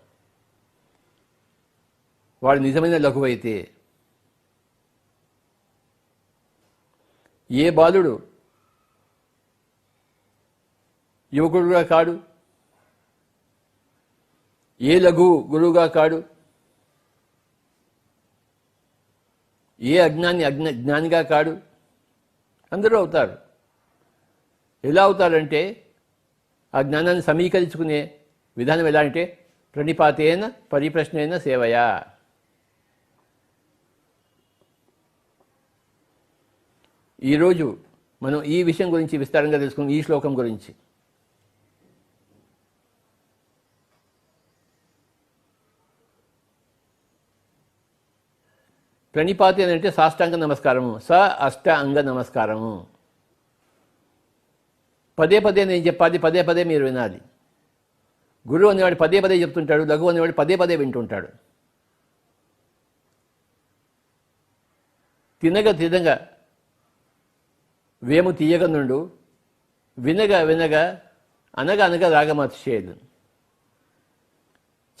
వాడు నిజమైన లఘువు అయితే. ఏ బాలుడు యువకుడుగా కాడు, ఏ లఘువు గురువుగా కాడు, ఏ జ్ఞానిగా కాడు, అందరూ అవుతారు. ఎలా అవుతారంటే ఆ జ్ఞానాన్ని సమీకరించుకునే విధానం ఎలా అంటే ప్రణిపాతేన పరిప్రశ్నేన సేవయా. ఈరోజు మనం ఈ విషయం గురించి విస్తారంగా తెలుసుకున్నాం, ఈ శ్లోకం గురించి. ప్రణిపాతి అని అంటే సాష్టాంగ నమస్కారము, అష్ట అంగ నమస్కారము. పదే పదే నేను చెప్పాలి, పదే పదే మీరు వినాలి. గురువు అనేవాడు పదే పదే చెప్తుంటాడు, లఘువు అనేవాడు పదే పదే వింటుంటాడు. తినగా వేము తీయగ నుండు, వినగా అనగా రాగమతిశేయులు.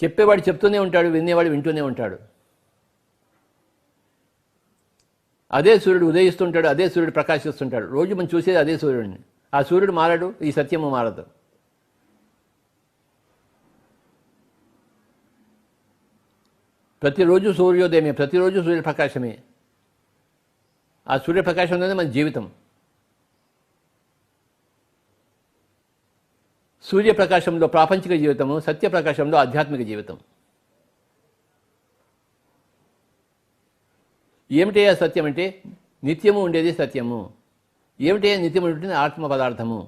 చెప్పేవాడు చెప్తూనే ఉంటాడు, వినేవాడు వింటూనే ఉంటాడు. అదే సూర్యుడు ఉదయిస్తుంటాడు, అదే సూర్యుడు ప్రకాశిస్తుంటాడు. రోజు మనం చూసేది అదే సూర్యుడిని. ఆ సూర్యుడు మారడు, ఈ సత్యము మారదు. ప్రతిరోజు సూర్యోదయమే, ప్రతిరోజు సూర్యప్రకాశమే. ఆ సూర్యప్రకాశంలోనే మన జీవితం. సూర్యప్రకాశంలో ప్రాపంచిక జీవితము, సత్యప్రకాశంలో ఆధ్యాత్మిక జీవితం. ఏమిటయ్యా సత్యం అంటే నిత్యము ఉండేది సత్యము. ఏమిటయ్యా నిత్యము ఉంటుంది? ఆత్మ పదార్థము.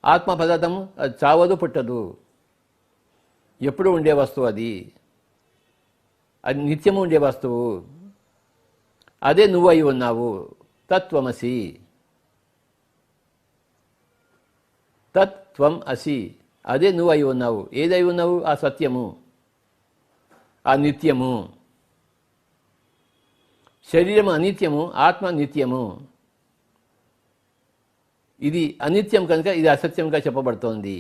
ఆత్మ పదార్థము అది చావదు, పుట్టదు, ఎప్పుడు ఉండే వస్తువు. అది నిత్యము ఉండే వస్తువు. అదే నువ్వు అయి ఉన్నావు. తత్వమసి, తత్వం అసి, అదే నువ్వు అయి ఉన్నావు. ఏదై ఉన్నావు? ఆ సత్యము, ఆ నిత్యము. శరీరము అనిత్యము, ఆత్మ నిత్యము. ఇది అనిత్యం కనుక ఇది అసత్యంగా చెప్పబడుతోంది.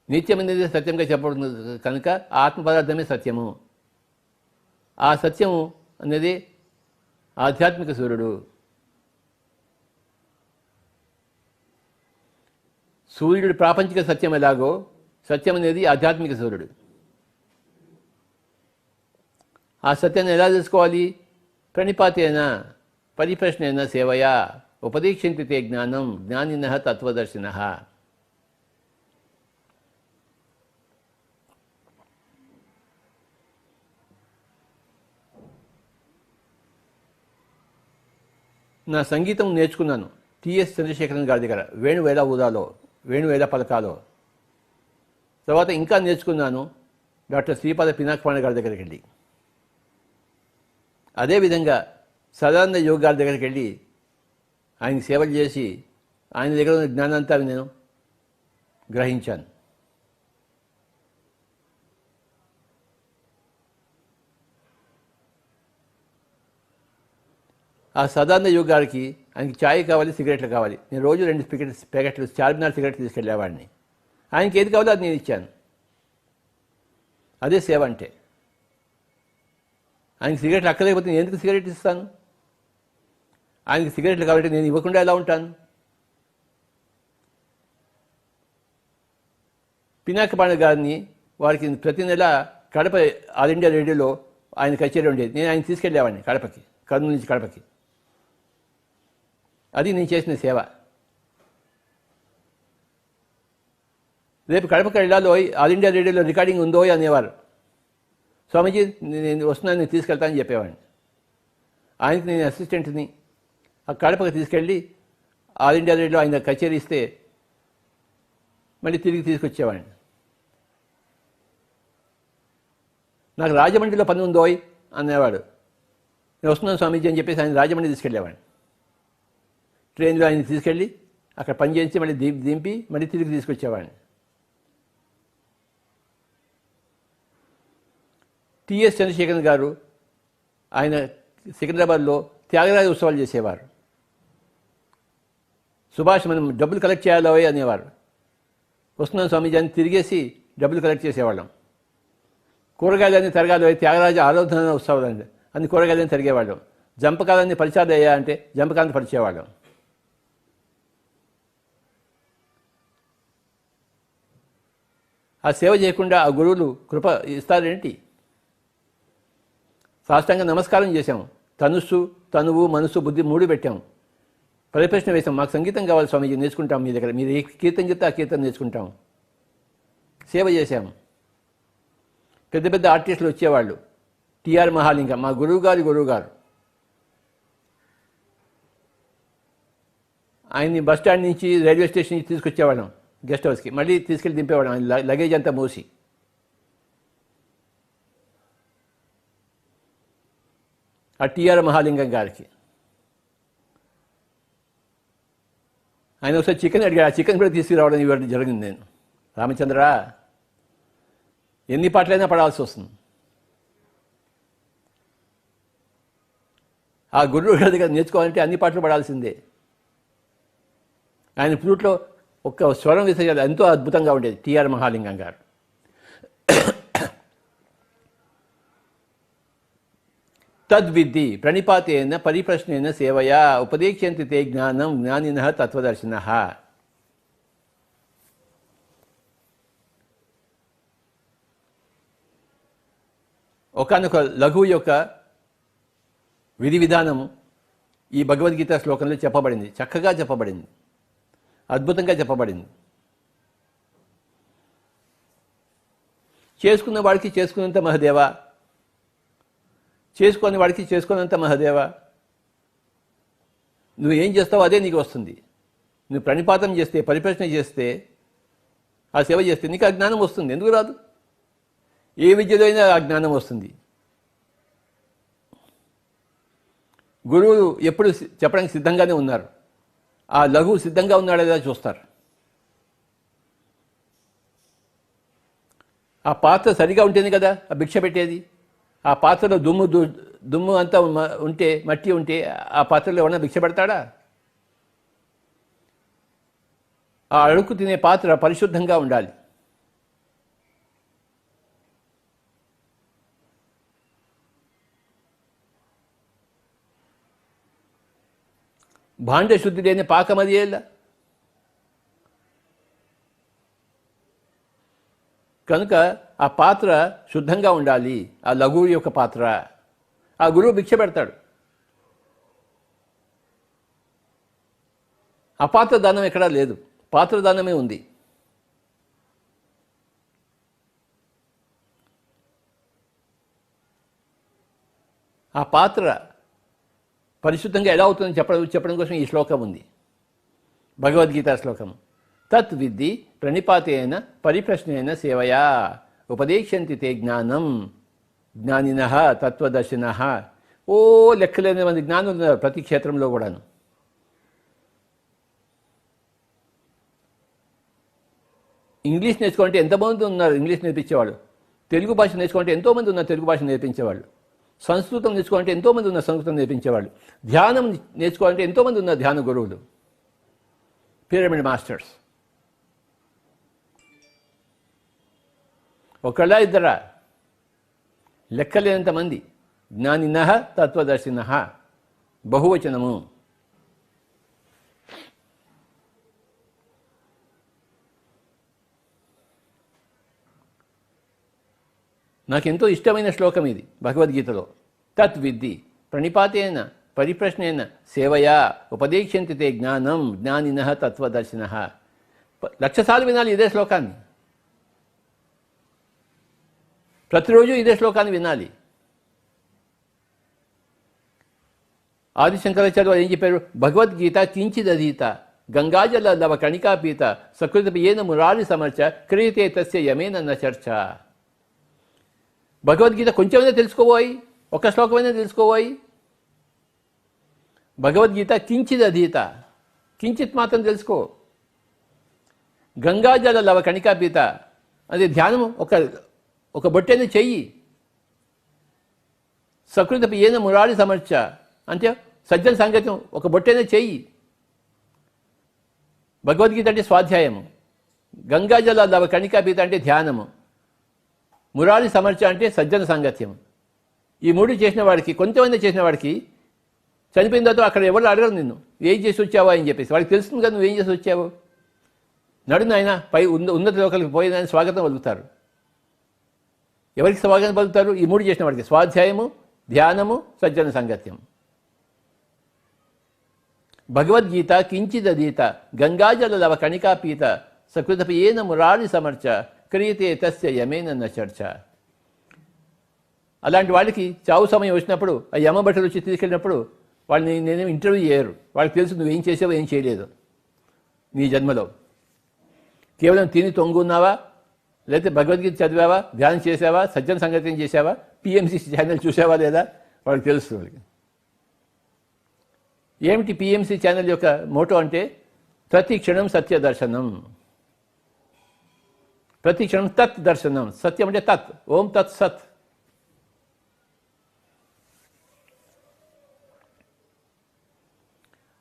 నిత్యం అనేది సత్యంగా చెప్పబడుతుంది కనుక ఆత్మ పదార్థమే సత్యము. ఆ సత్యము అనేది ఆధ్యాత్మిక సూర్యుడు. సూర్యుడు ప్రాపంచిక సత్యం ఎలాగో సత్యం అనేది ఆధ్యాత్మిక సూర్యుడు. ఆ సత్యాన్ని ఎలా తెలుసుకోవాలి? ప్రణిపాతేన పరిప్రశ్నేన సేవయా ఉపదీక్షంతి తే జ్ఞానం జ్ఞానినః తత్వదర్శినః. నా సంగీతం నేర్చుకున్నాను టిఎస్ చంద్రశేఖరన్ గారి దగ్గర. వేణువు ఎలా ఊదాలో, వేణువు ఎలా పలకాలో. తర్వాత ఇంకా నేర్చుకున్నాను డాక్టర్ శ్రీపాద పినాకపాణి గారి దగ్గరికి వెళ్ళి. అదేవిధంగా సదానంద యోగి గారి దగ్గరికి వెళ్ళి ఆయనకి సేవలు చేసి ఆయన దగ్గర ఉన్న జ్ఞానంతా నేను గ్రహించాను. ఆ సదానంద యోగి గారికి ఆయనకి ఛాయ్ కావాలి, సిగరెట్లు కావాలి. నేను రోజు 2 ప్యాకెట్లు చార్మినార్ సిగరెట్లు తీసుకెళ్ళేవాడిని. ఆయనకి ఏది కావాలో అది నేను ఇచ్చాను. అదే సేవ అంటే. ఆయనకి సిగరెట్లు అక్కలేకపోతే నేను ఎందుకు సిగరెట్ ఇస్తాను? ఆయనకి సిగరెట్లు కావాలంటే నేను ఇవ్వకుండా ఎలా ఉంటాను? పినాకపాణి గారిని వారికి ప్రతి నెల కడప ఆల్ ఇండియా రేడియోలో ఆయన కచేరీ ఉండేది. నేను ఆయన తీసుకెళ్ళేవాడిని కడపకి, కర్నూలు నుంచి కడపకి. అది నేను చేసిన సేవ. రేపు కడపకి వెళ్ళాలో ఆల్ ఇండియా రేడియోలో రికార్డింగ్ ఉందో అనేవారు. స్వామీజీ నేను వస్తున్నాను, నేను తీసుకెళ్తానని చెప్పేవాడిని. ఆయనకి నేను అసిస్టెంట్ని. ఆ కడపకు తీసుకెళ్ళి ఆల్ ఇండియా రేడియోలో ఆయన కచేరీ ఇస్తే మళ్ళీ తిరిగి తీసుకొచ్చేవాడిని. నాకు రాజమండ్రిలో పని ఉందోయ్ అనేవాడు. నేను వస్తున్నాను స్వామీజీ అని చెప్పేసి ఆయన రాజమండ్రి తీసుకెళ్ళేవాడిని. ట్రైన్లో ఆయన తీసుకెళ్ళి అక్కడ పని చేయించి మళ్ళీ దింపి మళ్ళీ తిరిగి తీసుకొచ్చేవాడిని. టిఎస్ చంద్రశేఖరన్ గారు ఆయన సికింద్రాబాద్లో త్యాగరాజ ఉత్సవాలు చేసేవారు. సుభాష్ మనం డబ్బులు కలెక్ట్ చేయాలో అనేవారు. వస్తున్నాను స్వామీజీ అని తిరిగేసి డబ్బులు కలెక్ట్ చేసేవాళ్ళం. కూరగాయలన్నీ తరగాలి, త్యాగరాజ ఆరాధన ఉత్సవాలు అండి అన్ని కూరగాయలన్నీ తరిగేవాళ్ళం. జంపకాలన్నీ పరిచయాలు అయ్యా అంటే జంపకాలను పరిచేవాళ్ళం. ఆ సేవ చేయకుండా ఆ గురువులు కృప ఇస్తారేంటి? సాష్టాంగ నమస్కారం చేశాము. తనువు మనసు బుద్ధి 3 పెట్టాము. పరిప్రశ్న వేసాం, మాకు సంగీతం కావాలి స్వామీజీ, నేర్చుకుంటాం మీ దగ్గర, మీరు ఏ కీర్తన చెప్తే ఆ కీర్తన నేర్చుకుంటాం. సేవ చేశాము. పెద్ద పెద్ద ఆర్టిస్టులు వచ్చేవాళ్ళు. టిఆర్ మహాలింగం మా గురువు గారు ఆయన్ని బస్ స్టాండ్ నుంచి రైల్వే స్టేషన్ నుంచి తీసుకొచ్చేవాళ్ళం గెస్ట్ హౌస్కి, మళ్ళీ తీసుకెళ్ళి దింపేవాళ్ళం ఆయన లగేజ్ అంతా మోసి. ఆ టిఆర్ మహాలింగం గారికి ఆయన ఒకసారి చికెన్ అడిగాడు. ఆ చికెన్ కూడా తీసుకురావడం ఇవ్వడం జరిగింది. నేను రామచంద్ర ఎన్ని పాటలైనా పడాల్సి వస్తుంది. ఆ గురువు గారి దగ్గర నేర్చుకోవాలంటే అన్ని పాటలు పడాల్సిందే. ఆయన ఫ్లూట్లో ఒక్క స్వరం వేసేది ఎంతో అద్భుతంగా ఉండేది టిఆర్ మహాలింగం గారు. తద్విద్ధి ప్రణిపాతేన పరిప్రశ్నేన సేవయా ఉపదేక్ష్యంతి తే జ్ఞానం జ్ఞానినః తత్వదర్శినః. ఒకానొక లఘువు యొక్క విధి విధానము ఈ భగవద్గీత శ్లోకంలో చెప్పబడింది. చక్కగా చెప్పబడింది, అద్భుతంగా చెప్పబడింది. చేసుకున్న వాడికి చేసుకున్నంత మహదేవా, చేసుకునే వాడికి చేసుకున్నంత మహదేవా. నువ్వు ఏం చేస్తావో అదే నీకు వస్తుంది. నువ్వు ప్రణిపాతం చేస్తే, పరిప్రశ్న చేస్తే, ఆ సేవ చేస్తే నీకు ఆ జ్ఞానం వస్తుంది. ఎందుకు రాదు? ఏ విద్యలో అయినా ఆ జ్ఞానం వస్తుంది. గురువులు ఎప్పుడు చెప్పడానికి సిద్ధంగానే ఉన్నారు. ఆ లఘువు సిద్ధంగా ఉన్నాడేదా చూస్తారు. ఆ పాత్ర సరిగా ఉంటేనే కదా ఆ భిక్ష పెట్టేది. ఆ పాత్రలో దుమ్ము అంతా ఉంటే, మట్టి ఉంటే ఆ పాత్రలో ఏమన్నా భిక్ష పెడతాడా? ఆ అడుగు తినే పాత్ర పరిశుద్ధంగా ఉండాలి. భాండ శుద్ధి లేని పాకమది ఏలా. కనుక ఆ పాత్ర శుద్ధంగా ఉండాలి. ఆ లఘువు యొక్క పాత్ర. ఆ గురువు భిక్ష పెడతాడు. ఆ పాత్ర దానం ఎక్కడా లేదు, పాత్ర దానమే ఉంది. ఆ పాత్ర పరిశుద్ధంగా ఎలా అవుతుందని చెప్పడం కోసం ఈ శ్లోకం ఉంది, భగవద్గీత శ్లోకం. తత్ విద్ధి ప్రణిపాతేన పరిప్రశ్నేన సేవయా ఉపదేక్ష్యంతి తే జ్ఞానం జ్ఞానినః తత్వదర్శినః. ఓ లెక్కలేని మంది జ్ఞానులు ఉన్నారు ప్రతి క్షేత్రంలో కూడాను. ఇంగ్లీష్ నేర్చుకోవాలంటే ఎంతమంది ఉన్నారు ఇంగ్లీష్ నేర్పించేవాళ్ళు. తెలుగు భాష నేర్చుకోవాలంటే ఎంతోమంది ఉన్నారు తెలుగు భాష నేర్పించేవాళ్ళు. సంస్కృతం నేర్చుకోవాలంటే ఎంతోమంది ఉన్నారు సంస్కృతం నేర్పించేవాళ్ళు. ధ్యానం నేర్చుకోవాలంటే ఎంతోమంది ఉన్నారు ధ్యాన గురువులు, పిరమిడ్ మాస్టర్స్. ఒకళ్ళ ఇద్దరా? లెక్కలేనంతమంది. జ్ఞానినః తత్వదర్శినః బహువచనము. నాకెంతో ఇష్టమైన శ్లోకం ఇది భగవద్గీతలో. తత్ విద్ధి ప్రణిపాతేన పరిప్రశ్నేన సేవయా ఉపదేక్ష్యంతి తే జ్ఞానం జ్ఞానినః తత్వదర్శినః. 1,00,000 సార్లు వినాలి ఇదే శ్లోకాన్ని. ప్రతిరోజు ఇదే శ్లోకాన్ని వినాలి. ఆది శంకరాచార్య వారు ఏం చెప్పారు? భగవద్గీత కించిదధీత గంగాజల లవ కణికాపీత సకృతపి ఏన మురారి సమర్చ క్రియతే తస్య యమేన న చర్చ. భగవద్గీత కొంచెమైనా తెలుసుకోబోయి, ఒక శ్లోకమైనా తెలుసుకోబోయి. భగవద్గీత కించిదధీత, కించిత్ మాత్రం తెలుసుకో. గంగాజల లవ కణికాపీత అది ధ్యానము, ఒక బొట్టైనా చెయ్యి. సకృతపి ఏన మురారి సమర్చ అంటే సజ్జన సాంగత్యం, ఒక బొట్టైనా చెయ్యి. భగవద్గీత అంటే స్వాధ్యాయము, గంగాజల లవ కణికాపీత అంటే ధ్యానము, మురారి సమర్చ అంటే సజ్జన సాంగత్యం. ఈ మూడు చేసిన వాడికి, కొంతమంది చేసిన వాడికి చనిపోయిన తర్వాత అక్కడ ఎవరు అడగరు నిన్ను ఏం చేసి వచ్చావా అని చెప్పేసి. వాడికి తెలుస్తుంది కదా నువ్వేం చేసి వచ్చావు. నడును ఆయన పై ఉన్నత లోకాలకు పోయిన స్వాగతం పలుకుతారు. ఎవరికి స్వాగతం పలుకుతారు? ఈ మూడు చేసిన వాడికి, స్వాధ్యాయము, ధ్యానము, సజ్జన సాంగత్యం. భగవద్గీత కించిదధీత గంగాజల లవ కణికాపీత సకృతపి ఏన మురారి సమర్చ క్రియతే తస్య యమేన న చర్చ. అలాంటి వాళ్ళకి చావు సమయం వచ్చినప్పుడు ఆ యమ భటులు వచ్చి తీసుకెళ్ళినప్పుడు వాళ్ళని నేనేమి ఇంటర్వ్యూ చేయరు. వాళ్ళకి తెలుసు నువ్వేం చేసావో ఏం చేయలేదు నీ జన్మలో. కేవలం తిని తొంగున్నావా, లేకపోతే భగవద్గీత చదివావా, ధ్యానం చేసావా, సజ్జన సంగత్యం చేసావా, పిఎంసి ఛానల్ చూసావా లేదా వాళ్ళకి తెలుస్తుంది. వాళ్ళకి ఏమిటి పిఎంసి ఛానల్ యొక్క మోటో అంటే ప్రతి క్షణం సత్య దర్శనం, ప్రతి క్షణం తత్ దర్శనం. సత్యం అంటే తత్, ఓం తత్ సత్.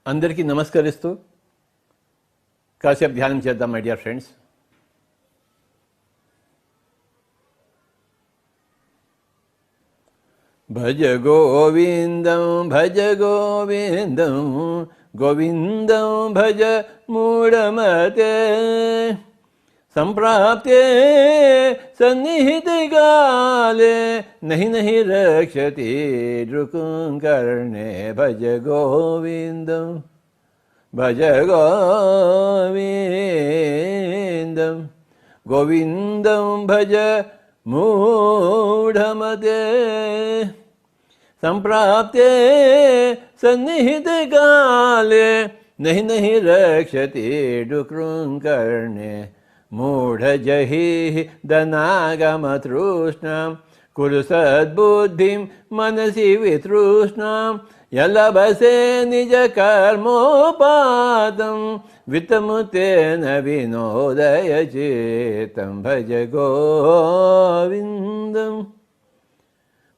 అందరికీ నమస్కరిస్తూ కాసేపు ధ్యానం చేద్దాం మై డియర్ ఫ్రెండ్స్. భజ గోవిందం భజ గోవిందం గోవిందం భజ మూఢమతే సంప్రాప్తే సన్నిహితకాలే నహి నహి రక్షతి రుకుంకర్ణే భజ గోవిందం భజ గోవిందం గోవిందం భజ మూఢమతే సంప్రాప్తే సన్నిహితకాలే నహి నహి రక్షతి డుకృంకర్ణే మూఢజహి ధనాగమతృష్ణాం కురు సద్బుద్ధిం మనసి వితృష్ణాం యలభసే నిజ కర్మోపాతం విత్తముతేన వినోదయ చేతం భజ గోవిందం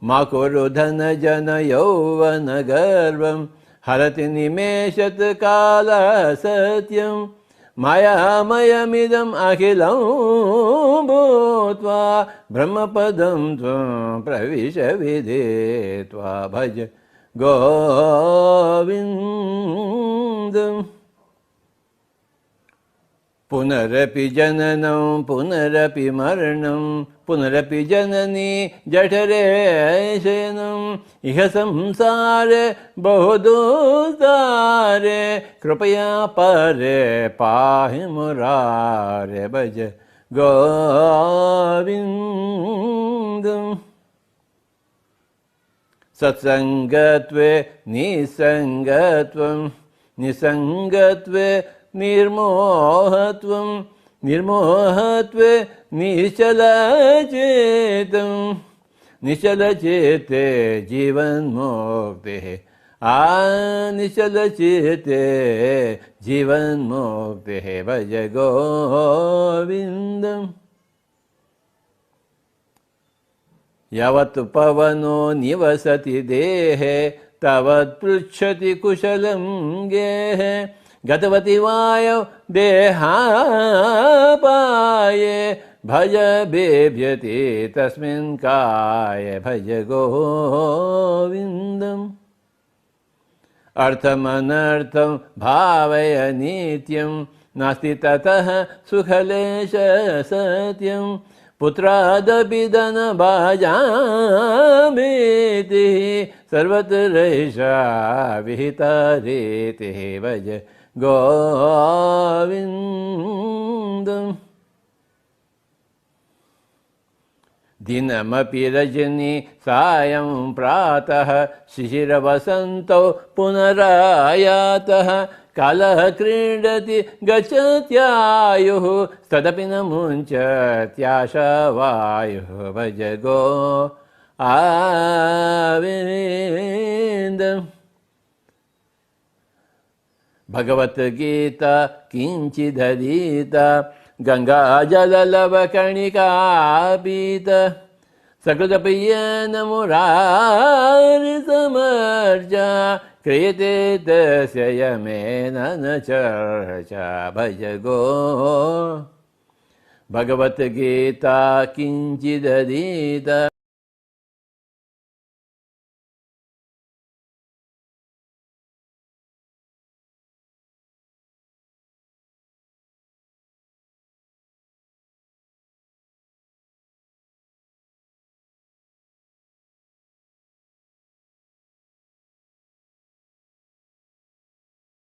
మా కురు ధన జన యౌవన గర్వం హరతి నిమేషత్ కాల సత్యం మాయామయమిదం అఖిలం భూత్వా బ్రహ్మపదం త్వం ప్రవిశ విధేత్వా భజ గోవిందం పునరపి జననం పునరపి మరణం పునరపి జనని జఠరే శయనం ఇహ సంసారే బహుదూస్తారే కృపయా పరే పాహి మురారే భజ గోవిందం సత్సంగత్వే నిసంగత్వం నిసంగత్వే నిర్మోహత్వం నిర్మోహత్వే నిశ్చలచేతం నిశ్చలచేతే జీవన్ముక్తి ఆ నిశ్చలచేతే జీవన్ముక్తి భజ గోవిందం యావత్ పవనో నివసతి దేహే తవత్ పృచ్ఛతి కుశలం గేహే గతవతి వాయౌ దేహాపాయే భజ బిభ్యతి తస్మిన్ కాయే భజ గోవిందం అర్థమనర్థం భావయ నిత్యం నాస్తి తతః సుఖలేశ సత్యం పుత్రాదపి ధనభాజామీతి సర్వత్రైషా విహితా రీతిః భజ గోవిందం दिनमपि रजनी सायं प्रातः शिशिरवसन्तौ पुनरायातः कालः क्रीडति गच्छत्यायुः तदपि न मुञ्चत्याशावायुः भज गो आविन्दम् भगवद्गीता किञ्चिदधीता गङ्गाजललवकणिकापीता सकृदप्रियेण मुरारिसमर्चा क्रियते तस्य यमेन न चर्चा भज गो भगवद्गीता किञ्चिदधीता।